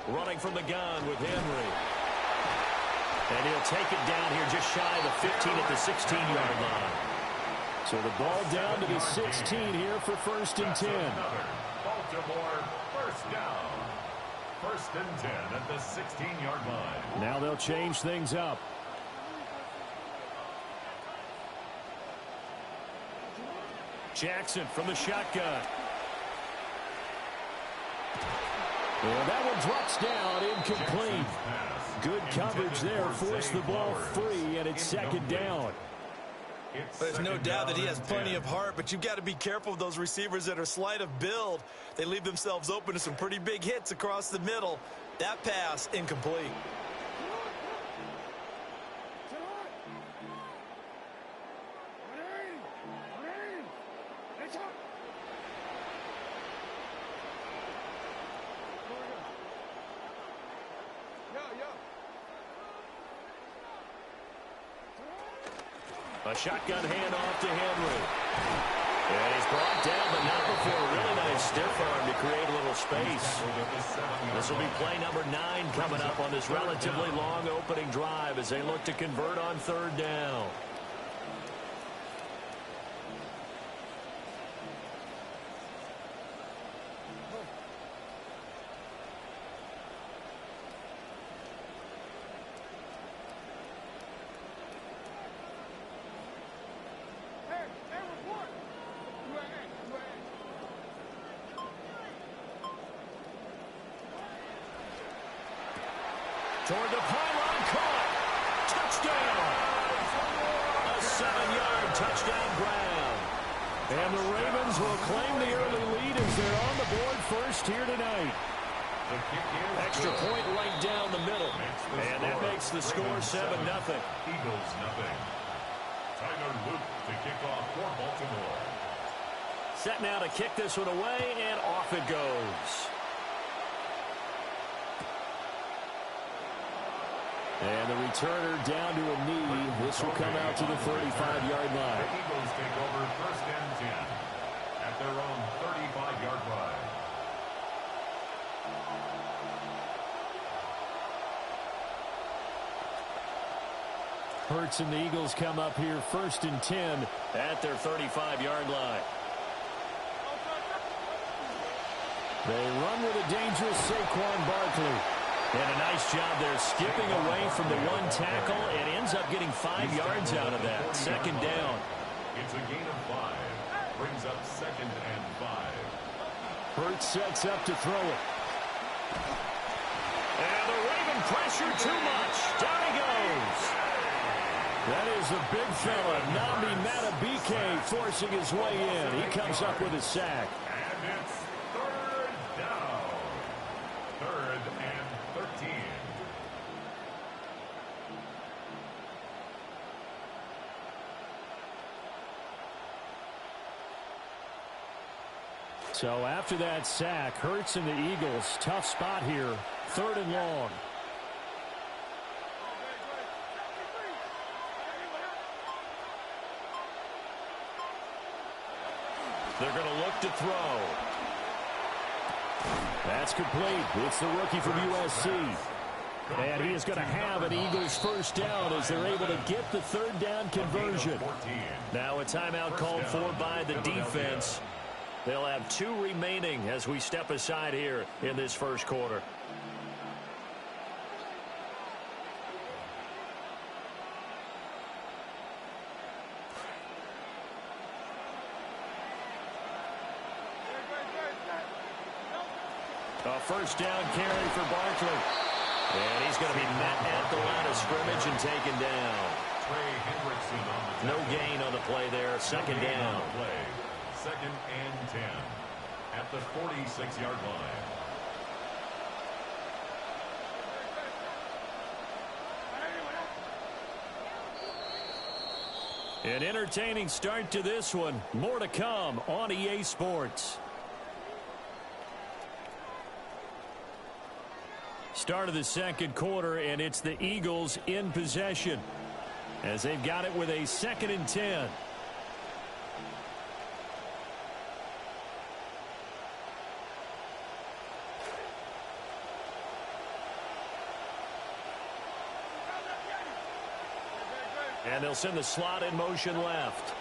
S2: 3.
S1: Running from the gun with Henry. And he'll take it down here just shy of the 15 at the 16-yard line.
S4: So the ball down to the 16 here for 1st and 10.
S2: Baltimore 1st down. 1st and 10 at the 16-yard line.
S4: Now they'll change things up.
S1: Jackson from the shotgun.
S4: And that one drops down, incomplete. Good coverage there, forced the ball free, and it's 2nd down.
S5: There's no doubt that he has plenty of heart, but you've got to be careful of those receivers that are slight of build. They leave themselves open to some pretty big hits across the middle. That pass, incomplete.
S1: A shotgun handoff to Henry. And he's brought down, but not before a really nice stiff arm to create a little space. This will be play number 9 coming up on this relatively long opening drive as they look to convert on 3rd down. Toward the pylon, caught. Touchdown. A 7-yard touchdown grab.
S4: And the Ravens will claim the early lead as they're on the board first here tonight.
S1: Extra point right down the middle. And that makes the score 7-0.
S2: Eagles nothing. Tyler Luke to kick off for Baltimore.
S1: Set now to kick this one away, and off it goes.
S4: And the returner down to a knee. This will come out to the 35-yard line.
S2: The Eagles take over 1st and 10 at their own 35-yard line.
S4: Hurts and the Eagles come up here 1st and 10
S1: at their 35-yard line.
S4: They run with a dangerous Saquon Barkley.
S1: And a nice job there skipping away from the one tackle and ends up getting 5 yards out of that. 2nd down.
S2: It's a gain of 5. Brings up 2nd and 5.
S4: Hurts sets up to throw it.
S1: And the Raven pressure too much. Down he goes.
S4: That is a big fella. Nnamdi Madubuike forcing his way in. He comes up with a sack.
S2: And it's 3rd down. 3rd and 13.
S4: So after that sack, Hurts and the Eagles, tough spot here. 3rd and long.
S1: They're going to look to throw.
S4: That's complete. It's the rookie from USC. And he is going to have an Eagles 1st down as they're able to get the 3rd down conversion.
S1: Now a timeout called for by the defense. They'll have 2 remaining as we step aside here in this 1st quarter. A 1st down carry for Barkley. And he's going to be met at the line of scrimmage and taken down.
S2: Trey Hendrickson on the
S1: no gain on the play there. 2nd down.
S2: 2nd and 10 at the 46-yard line.
S4: An entertaining start to this one. More to come on EA Sports. Start of the 2nd quarter, and it's the Eagles in possession as they've got it with a 2nd and 10. And they'll send the slot in motion left.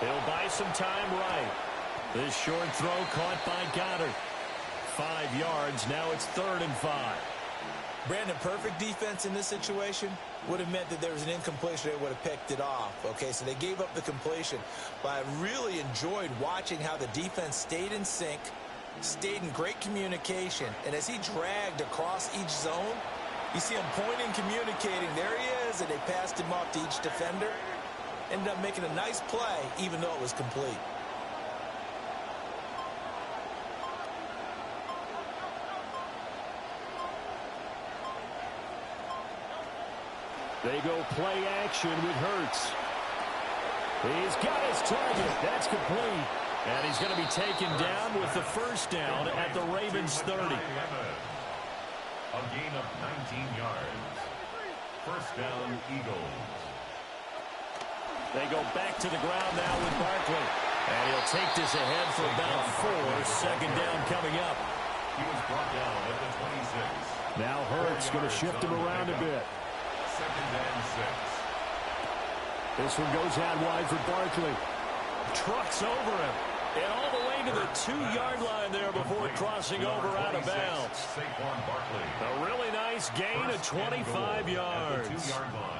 S4: They'll buy some time right. This short throw caught by Goddard. 5 yards. Now it's 3rd and 5.
S3: Brandon, perfect defense in this situation would have meant that there was an incompletion. They would have picked it off. Okay, so they gave up the completion. But I really enjoyed watching how the defense stayed in sync, stayed in great communication. And as he dragged across each zone, you see him pointing, communicating. There he is, and they passed him off to each defender. Ended up making a nice play, even though it was complete.
S4: They go play action with Hurts. He's got his target. That's complete. And he's going to be taken down with the 1st down at the Ravens 30.
S2: A gain of 19 yards. 1st down, Eagles.
S1: They go back to the ground now with Barkley. And he'll take this ahead for about 4. Second down coming up.
S2: He was brought down at the 26.
S4: Now Hurts going to shift him around a bit.
S2: Second and 6.
S4: This one goes out wide for Barkley.
S1: Trucks over him. And all the way to the 2-yard line there before crossing over out of bounds.
S2: Saquon Barkley.
S1: A really nice gain of 25 yards.
S2: 2-yard line.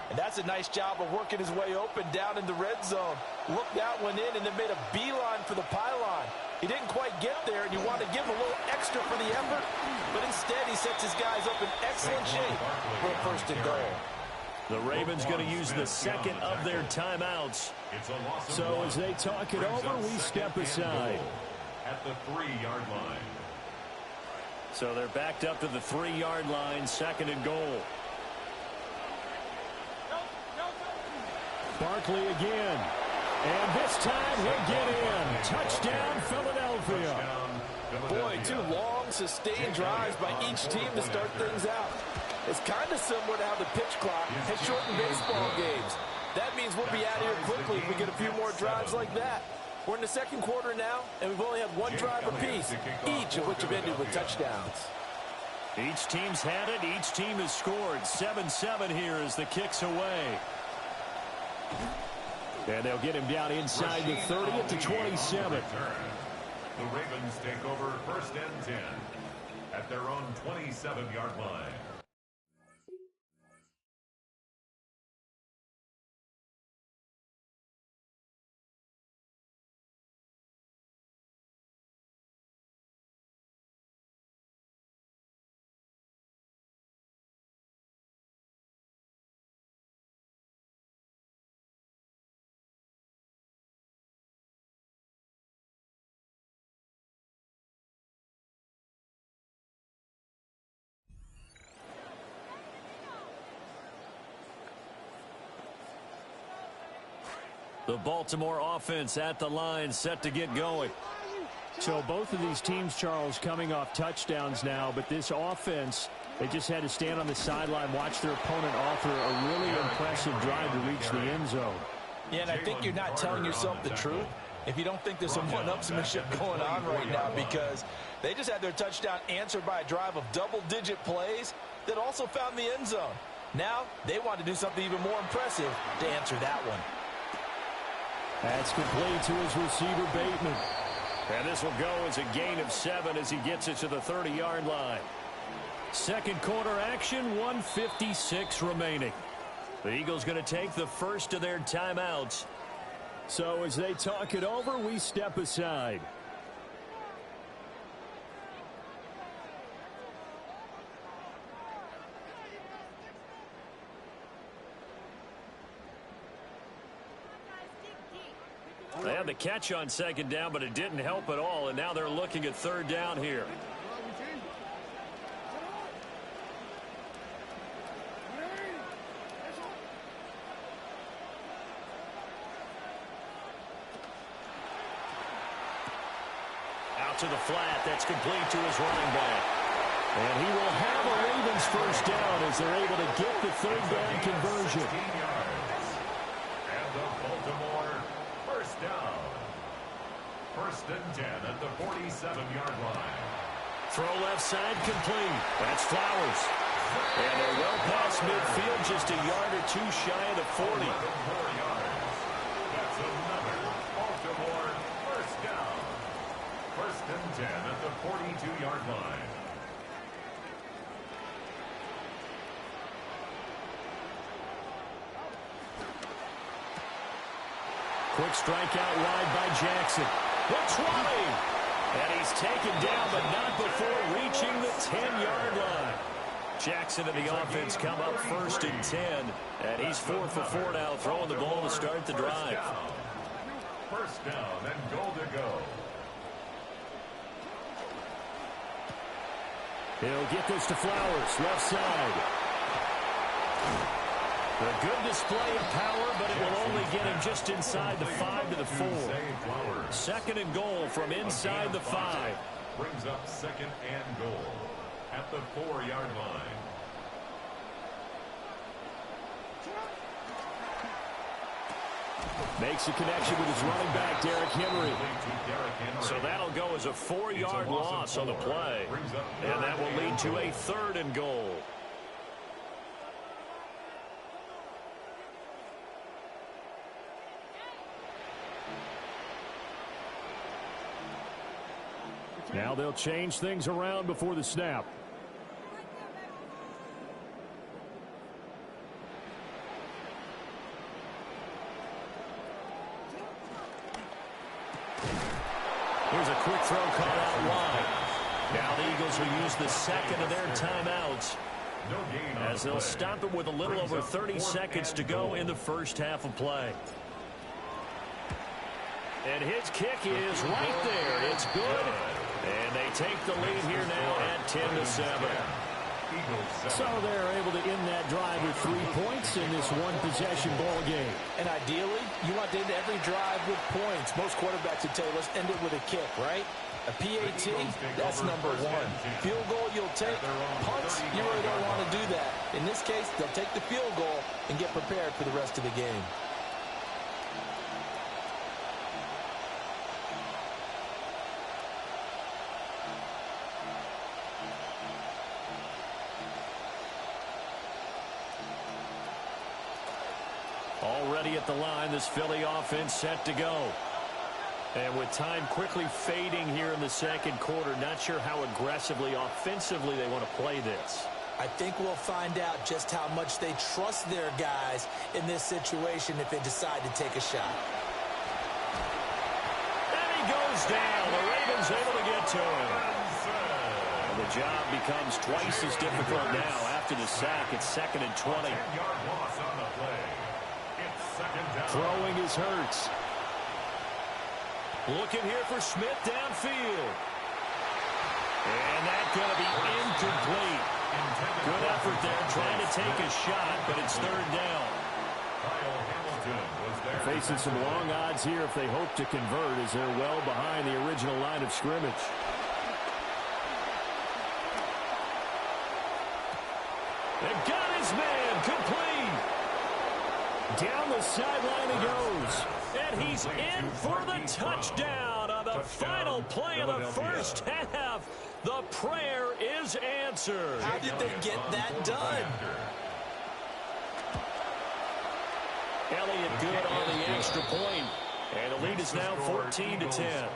S5: And that's a nice job of working his way open down in the red zone. Looked out, went in, and then made a beeline for the pylon. He didn't quite get there, and you want to give him a little extra for the effort. But instead, he sets his guys up in excellent shape for a first and goal.
S1: The Ravens going to use the second of their timeouts.
S4: So as they talk it over, we step aside.
S2: At the 3-yard line.
S1: So they're backed up to the 3-yard line, second and goal.
S4: Barkley again. And this time he'll get in. Touchdown, Philadelphia.
S5: Boy, 2 long, sustained drives by each team to start things out. It's kind of similar to how the pitch clock has shortened baseball games. That means we'll be out of here quickly if we get a few more drives like that. We're in the second quarter now, and we've only had 1 drive apiece, each of which have ended with touchdowns.
S1: Each team's had it. Each team has scored. 7-7 here as the kick's away.
S4: And they'll get him down inside the 30 at the 27.
S2: The Ravens take over first and 10 at their own 27-yard line.
S1: The Baltimore offense at the line, set to get going.
S4: So both of these teams, Charles, coming off touchdowns now, but this offense, they just had to stand on the sideline, watch their opponent author a really impressive drive to reach the end zone.
S5: Yeah, and I think you're not telling yourself the truth if you don't think there's some one-upsmanship going on right now, because they just had their touchdown answered by a drive of double-digit plays that also found the end zone. Now they want to do something even more impressive to answer that one.
S4: That's complete to his receiver, Bateman.
S1: And this will go as a gain of 7 as he gets it to the 30-yard line. Second quarter action, 1:56 remaining. The Eagles going to take the first of their timeouts.
S4: So as they talk it over, we step aside.
S1: They had the catch on second down, but it didn't help at all, and now they're looking at third down here. Out to the flat. That's complete to his running back.
S4: And he will have a Ravens first down as they're able to get the third down conversion.
S2: And the Baltimore first down. First and 10 at the 47-yard line.
S1: Throw left side complete. That's Flowers. And they're well past midfield, just a yard or 2 shy of the 40.
S2: 4 yards. That's another Baltimore first down. First and 10 at the 42-yard line.
S1: Quick strike out wide by Jackson. The 20. And he's taken down, but not before reaching the 10-yard line. Jackson and the offense come up first and 10. And he's 4 for 4 now, throwing the ball to start the drive.
S2: First down and goal to go.
S4: He'll get this to Flowers, left side.
S1: A good display of power, but it will only get him just inside the 5 to the 4. Second and goal from inside the 5.
S2: Brings up second and goal at the 4-yard line.
S4: Makes a connection with his running back, Derrick Henry.
S1: So that'll go as a 4-yard loss on the play. And that will lead to a 3rd and goal.
S4: Now they'll change things around before the snap.
S1: Here's a quick throw caught out wide. Now the Eagles will use the second of their timeouts as they'll stop it with a little over 30 seconds to go in the first half of play. And his kick is right there. It's good. And they take the lead here now at 10-7.
S4: So they're able to end that drive with 3 points in this one-possession ball game.
S5: And ideally, you want to end every drive with points. Most quarterbacks would tell you, let's end it with a kick, right? A PAT, that's number 1. Field goal, you'll take. Punts, you really don't want to do that. In this case, they'll take the field goal and get prepared for the rest of the game.
S1: Already at the line, this Philly offense set to go. And with time quickly fading here in the second quarter, not sure how aggressively, offensively they want to play this.
S3: I think we'll find out just how much they trust their guys in this situation if they decide to take a shot.
S1: And he goes down. The Ravens able to get to him. And the job becomes twice as difficult now after the sack. It's 2nd and 20.
S4: Throwing is Hurts.
S1: Looking here for Smith downfield. And that's going to be incomplete. Good effort there trying to take a shot, but it's 3rd down.
S4: Facing some long odds here if they hope to convert as they're well behind the original line of scrimmage.
S1: They got his man complete.
S4: Down the sideline he goes.
S1: And he's in for the touchdown on the final play of the first half. The prayer is answered.
S3: How did they get that done?
S1: Elliott good on the extra point. And the lead is now 14-10.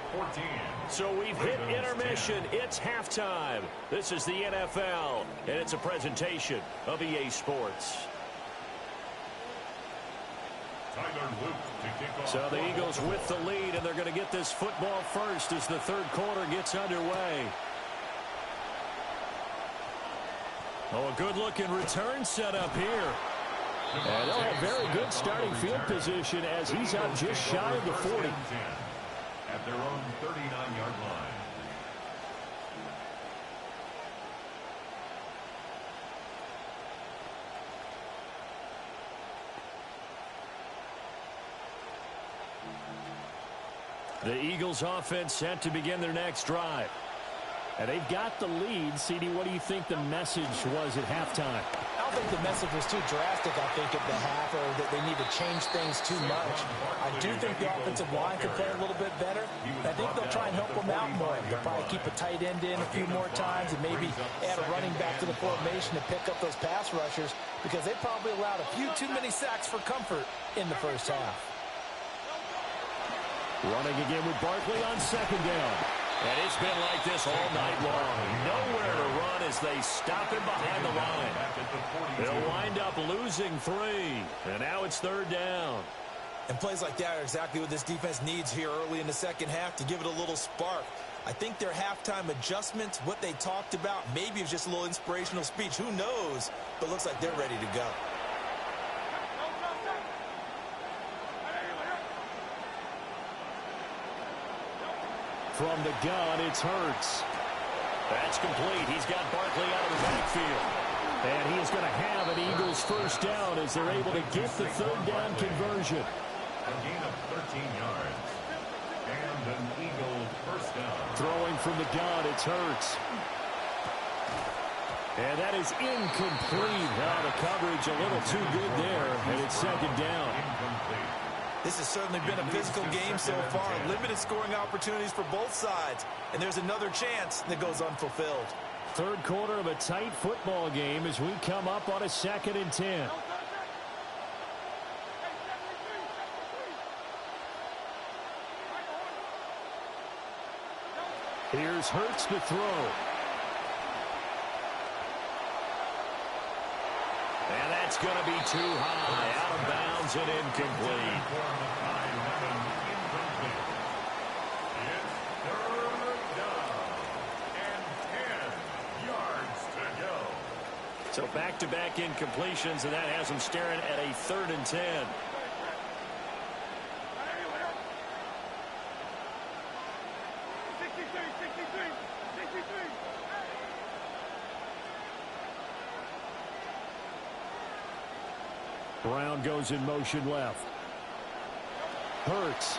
S1: So we've hit intermission. It's halftime. This is the NFL, and it's a presentation of EA Sports. So the Eagles with the lead, and they're going to get this football first as the third quarter gets underway. Oh, a good-looking return set up here.
S4: And they'll have very good starting field position as he's out just shy of the 40.
S2: At their own 39-yard line.
S1: The Eagles offense set to begin their next drive.
S4: And they've got the lead. CD, what do you think the message was at halftime?
S5: I don't think the message was too drastic, I think, at the half, or that they need to change things too much. I do think the offensive line could play a little bit better. I think they'll try and help them out more. They'll probably keep a tight end in a few more times and maybe add a running back to the formation to pick up those pass rushers, because they probably allowed a few too many sacks for comfort in the first half.
S4: Running again with Barkley on second down.
S1: And it's been like this all night long. Nowhere to run as they stop him behind the line. They'll wind up losing 3. And now it's third down.
S3: And plays like that are exactly what this defense needs here early in the second half to give it a little spark. I think their halftime adjustments, what they talked about, maybe it's just a little inspirational speech. Who knows? But looks like they're ready to go.
S4: From the gun, it's Hurts.
S1: That's complete. He's got Barkley out of the backfield.
S4: And he is going to have an Eagles first down as they're able to get the third down conversion.
S2: A gain of 13 yards. And an Eagle first down.
S4: Throwing from the gun, it's Hurts. And that is incomplete. Now the coverage a little too good there, and it's second down.
S2: Incomplete.
S3: This has certainly been a physical game so far. Limited scoring opportunities for both sides. And there's another chance that goes unfulfilled.
S4: Third quarter of a tight football game as we come up on a 2nd and 10. Here's Hurts to throw. And that's going to be too high. Out of bounds and incomplete. So back-to-back incompletions, and that has them staring at a 3rd and 10. Brown goes in motion left. Hurts.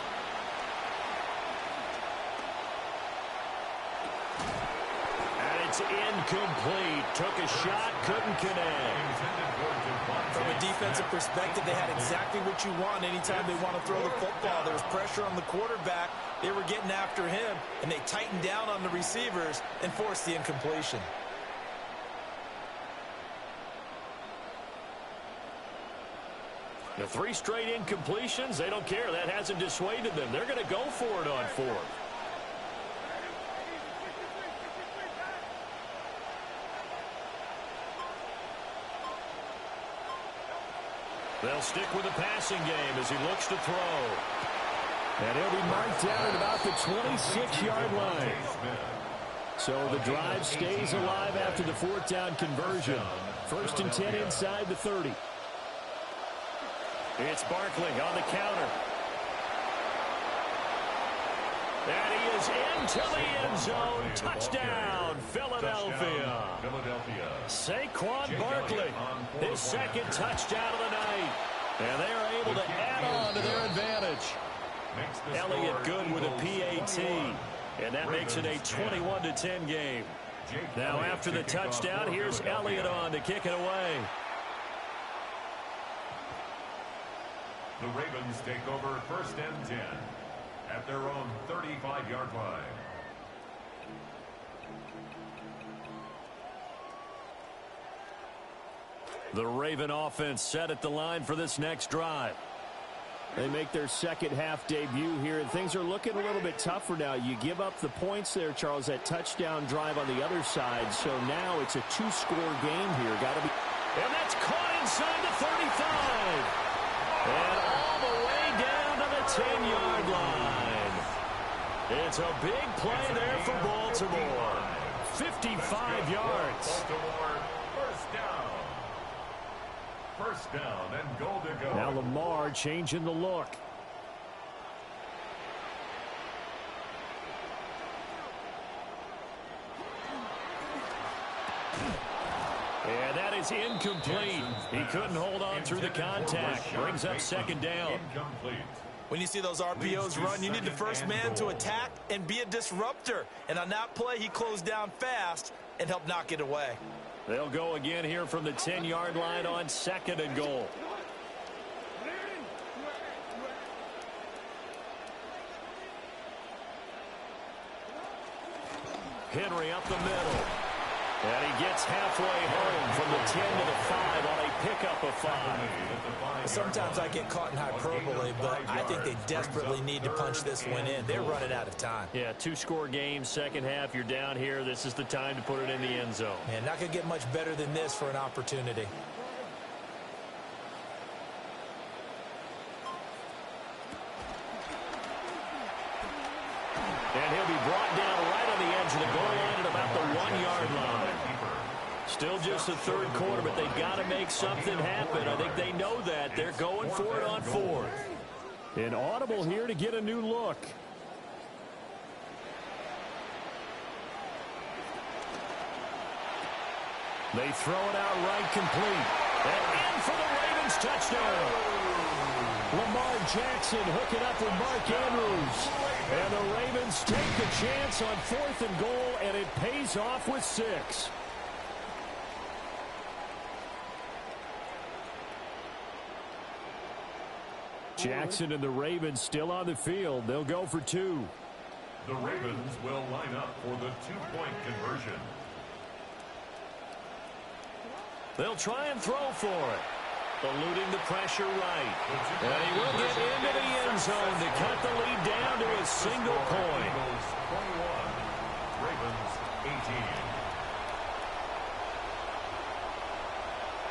S4: And it's incomplete. Took a shot, couldn't connect.
S3: From a defensive perspective, they had exactly what you want anytime they want to throw the football. There was pressure on the quarterback. They were getting after him, and they tightened down on the receivers and forced the incompletion.
S4: The 3 straight incompletions, they don't care. That hasn't dissuaded them. They're going to go for it on 4th. They'll stick with the passing game as he looks to throw. And he'll be marked down at about the 26-yard line. So the drive stays alive after the 4th down conversion. 1st and 10 inside the 30. It's Barkley on the counter. And he is into the end zone. Touchdown, Philadelphia. Saquon Barkley, his 2nd touchdown of the night. And they are able to add on to their advantage. Elliott good with a PAT. And that makes it a 21-10 game. Now after the touchdown, here's Elliott on to kick it away.
S2: The Ravens take over 1st and 10 at their own 35-yard line.
S4: The Raven offense set at the line for this next drive. They make their 2nd half debut here, and things are looking a little bit tougher now. You give up the points there, Charles, that touchdown drive on the other side. So now it's a 2-score game here. Got to be. And that's caught inside the 35. And all the way down to the 10-yard line. It's a big play there for Baltimore. 55 yards.
S2: Baltimore, 1st down. 1st down and goal to go.
S4: Now Lamar changing the look. And that is incomplete. He couldn't hold on through the contact. Brings up 2nd down.
S3: When you see those RPOs run, you need the first man to attack and be a disruptor. And on that play, he closed down fast and helped knock it away.
S4: They'll go again here from the 10-yard line on 2nd and goal. Henry up the middle. And he gets halfway home from the 10 to the 5 on a pickup of 5.
S3: Sometimes I get caught in hyperbole, but I think they desperately need to punch this one in. They're running out of time.
S4: Yeah, 2-score game, 2nd half. You're down here. This is the time to put it in the end zone.
S3: And not going to get much better than this for an opportunity.
S4: And he'll be brought down right on the edge of the goal line at about the 1-yard line. Still just the 3rd quarter, but they've got to make something happen. I think they know that. They're going for it on 4th. An audible here to get a new look. They throw it out right complete. And in for the Ravens touchdown. Lamar Jackson hooking up with Mark Andrews. And the Ravens take the chance on 4th and goal, and it pays off with 6. Jackson and the Ravens still on the field. They'll go for 2.
S2: The Ravens will line up for the 2-point conversion.
S1: They'll try and throw for it. Eluding the pressure right. And he will get into the end zone to cut the lead down to a single point.
S2: Eagles 21, Ravens 18.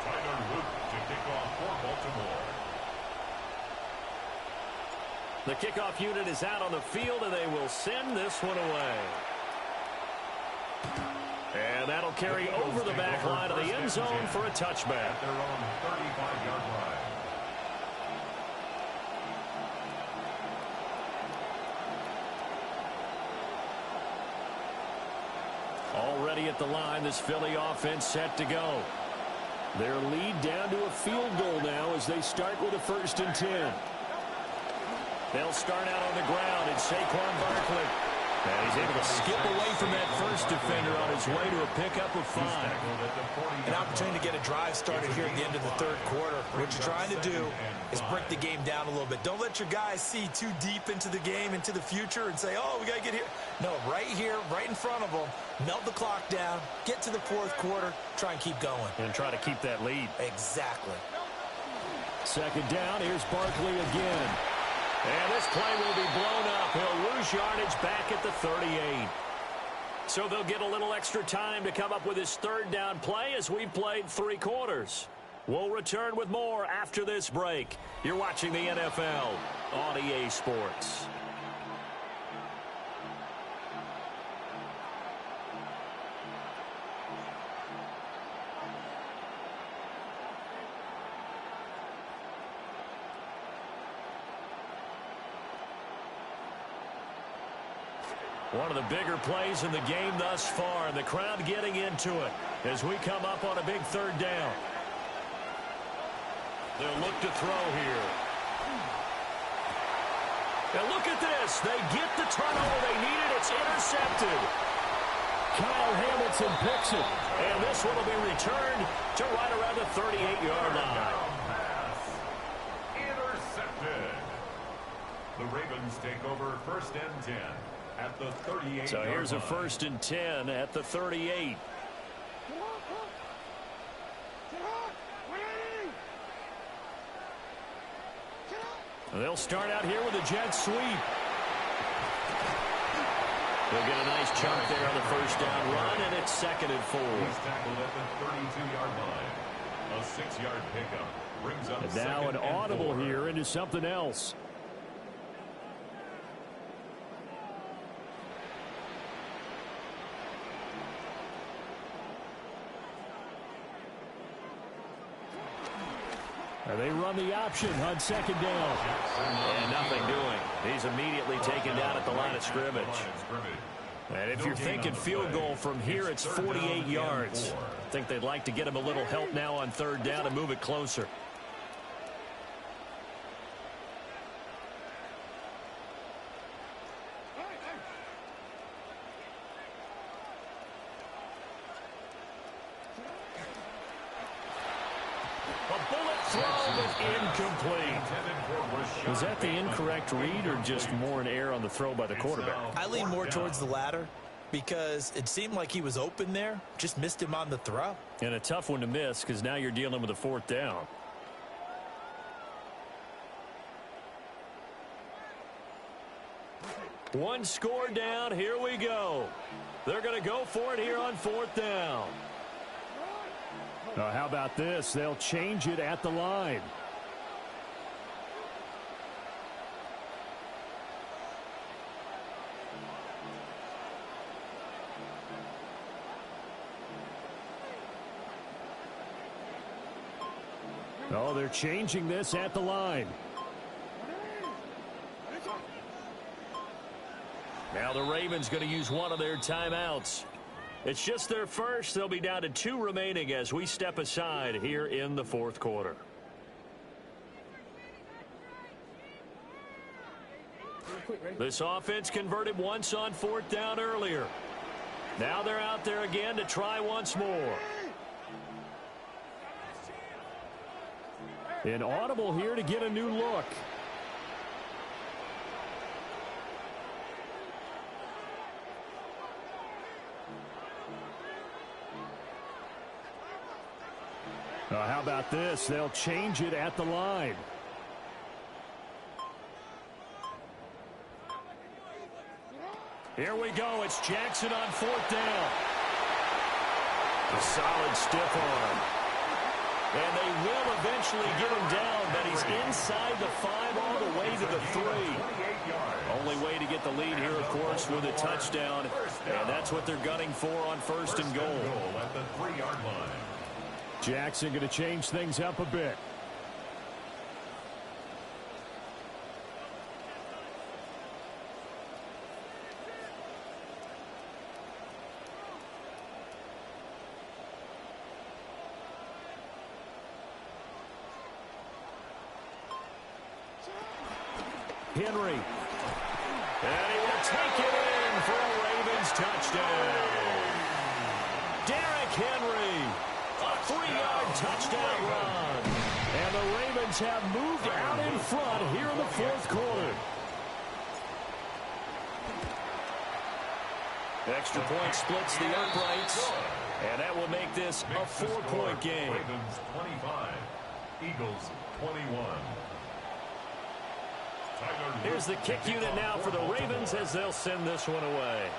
S2: Tyler Luke to kick off for Baltimore.
S1: The kickoff unit is out on the field, and they will send this one away. And that'll carry over the back line of the end zone for a touchback.
S2: At their own 35-yard line.
S1: Already at the line, this Philly offense set to go.
S4: Their lead down to a field goal now as they start with a 1st and 10.
S1: They'll start out on the ground. It's Saquon Barkley. And he's able to skip away from that first defender on his way to a pickup of 5.
S3: An opportunity to get a drive started here at the end of the 3rd quarter. What you're trying to do is break the game down a little bit. Don't let your guys see too deep into the game, into the future, and say, oh, we got to get here. No, right here, right in front of them, melt the clock down, get to the 4th quarter, try and keep going.
S1: And try to keep that lead.
S3: Exactly.
S4: 2nd down, here's Barkley again.
S1: And this play will be blown up. He'll lose yardage back at the 38. So they'll get a little extra time to come up with his 3rd down play as we've played 3 quarters. We'll return with more after this break. You're watching the NFL on EA Sports. One of the bigger plays in the game thus far, and the crowd getting into it as we come up on a big 3rd down. They'll look to throw here. Now look at this. They get the turnover they needed. It's intercepted.
S4: Kyle Hamilton picks it.
S1: And this one will be returned to right around the 38-yard line.
S2: Intercepted. The Ravens take over 1st and 10. At the 38.
S1: So here's a 1st and 10 at the 38. They'll start out here with a jet sweep. They'll get a nice chunk there on the 1st down run, and it's 2nd and 4.
S2: He's tackled at the 32-yard line. A 6-yard pickup brings up
S4: And now an audible here into something else. They run the option on 2nd down.
S1: And nothing doing. He's immediately taken down at the line of scrimmage. And if you're thinking field goal from here, it's 48 yards. I think they'd like to get him a little help now on 3rd down and move it closer. Incomplete.
S4: Was that the incorrect read or just more an error on the throw by the quarterback?
S3: I lean more towards the latter because it seemed like he was open there. Just missed him on the throw.
S4: And a tough one to miss because now you're dealing with a 4th down.
S1: One score down. Here we go. They're going to go for it here on 4th down.
S4: How about this? They'll change it at the line. Oh, they're changing this at the line.
S1: Now the Ravens going to use one of their timeouts. It's just their first. They'll be down to 2 remaining as we step aside here in the 4th quarter. This offense converted once on 4th down earlier. Now they're out there again to try once more.
S4: An audible here to get a new look. How about this? They'll change it at the line.
S1: Here we go. It's Jackson on 4th down. A solid stiff arm. And they will eventually get him down, but he's inside the 5 all the way to the 3. Only way to get the lead here, of course, with a touchdown. And that's what they're gunning for on 1st and goal.
S2: At the 3-yard line.
S4: Jackson going to change things up a bit. Henry.
S1: And he will take it in for a Ravens touchdown. Derrick Henry. A 3-yard touchdown run.
S4: And the Ravens have moved out in front here in the 4th quarter.
S1: Extra point splits the uprights. And that will make this a 4-point game.
S2: Ravens 25, Eagles 21.
S1: Here's the kick unit now for the Ravens as they'll send this one away.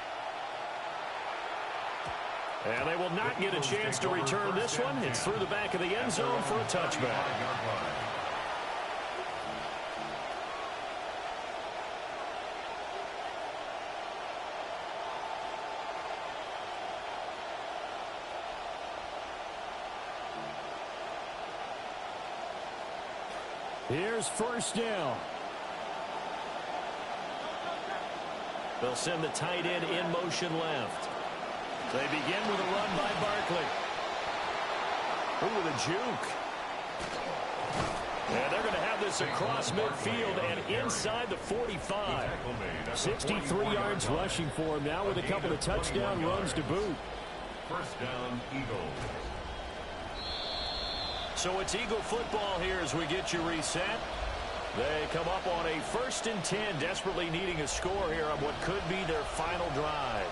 S1: And they will not get a chance to return this one. It's through the back of the end zone for a touchback.
S4: Here's 1st down.
S1: They'll send the tight end in motion left. They begin with a run by Barkley. Ooh, with a juke. And they're going to have this across midfield and inside the 45.
S4: 63 yards rushing for him now with a couple of touchdown runs to boot.
S2: 1st down, Eagles.
S1: So it's Eagle football here as we get you reset. They come up on a 1st and 10, desperately needing a score here on what could be their final drive.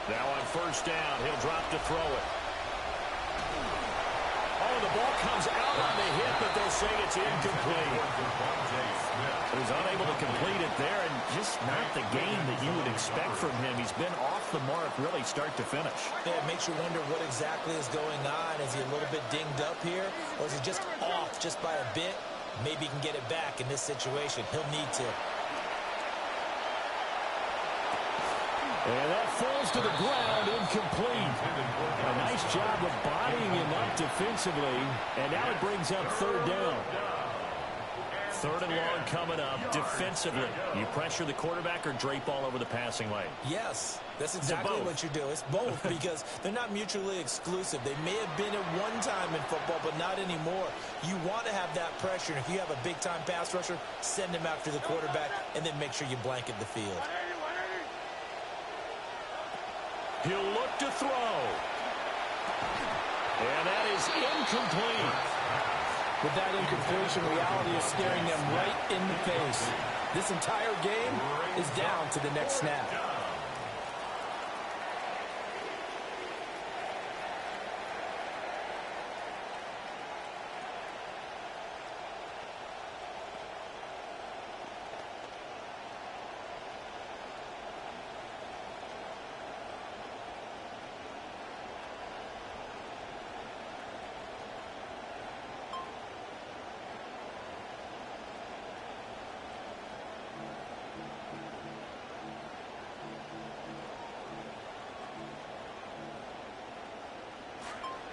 S1: Now on 1st down, he'll drop to throw it. Oh, the ball comes out on the hit, but they'll say it's incomplete. He's unable to complete it there, and just not the game that you would expect from him. He's been off the mark really start to finish.
S3: Yeah, it makes you wonder what exactly is going on. Is he a little bit dinged up here, or is he just off just by a bit? Maybe he can get it back in this situation. He'll need to.
S4: And that falls to the ground, incomplete. A nice job of bodying him up defensively. And now it brings up 3rd down.
S1: 3rd and long coming up defensively. You pressure the quarterback or drape all over the passing lane?
S3: Yes, that's exactly what you do. It's both because they're not mutually exclusive. They may have been at one time in football, but not anymore. You want to have that pressure. And if you have a big-time pass rusher, send him after the quarterback and then make sure you blanket the field.
S1: He'll look to throw. And that is incomplete.
S5: With that incompletion, reality is staring them right in the face. This entire game is down to the next snap.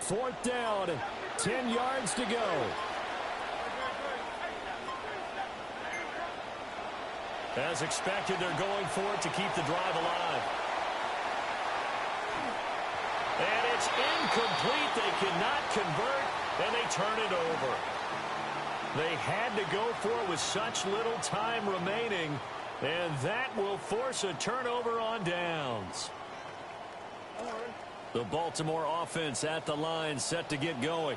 S4: Fourth down, 10 yards to go.
S1: As expected, they're going for it to keep the drive alive. And it's incomplete. They cannot convert, and they turn it over. They had to go for it with such little time remaining, and that will force a turnover on downs. The Baltimore offense at the line, set to get going.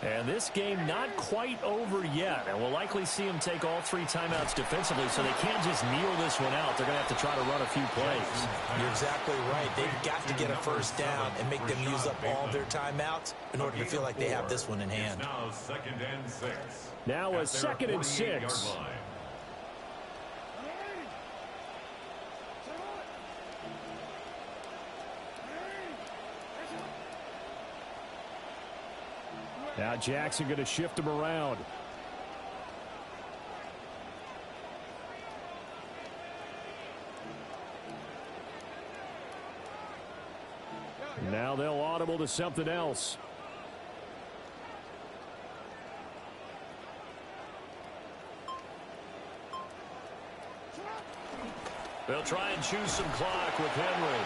S1: And this game not quite over yet. And we'll likely see them take all 3 timeouts defensively, so they can't just kneel this one out. They're going to have to try to run a few plays.
S3: You're exactly right. They've got to get a first down and make them use up all their timeouts in order to feel like they have this one in hand.
S2: Now 2nd and 6.
S4: Now a 2nd and 6. Now Jackson going to shift him around. Now they'll audible to something else.
S1: They'll try and choose some clock with Henry.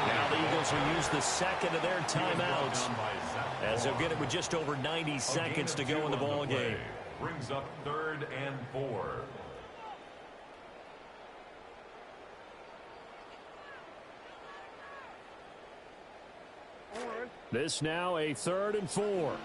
S1: Now the Eagles will use the 2nd of their timeouts, as they'll get it with just over 90 seconds to go in the ball game.
S2: Brings up 3rd and 4.
S4: This now a 3rd and 4.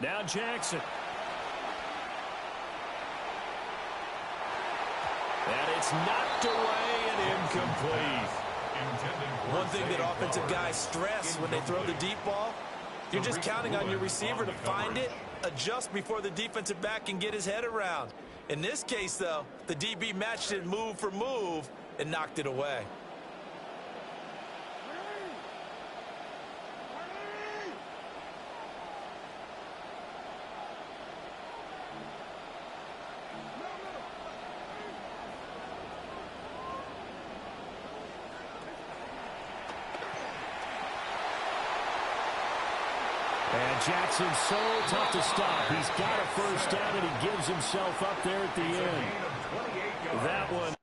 S4: Now Jackson. And it's knocked away and incomplete.
S3: One thing that offensive guys stress when they throw the deep ball, you're just counting on your receiver to find it, adjust before the defensive back can get his head around. In this case, though, the DB matched it move for move and knocked it away.
S4: And Jackson's so tough to stop. He's got a first down, and he gives himself up there at the end.
S1: That one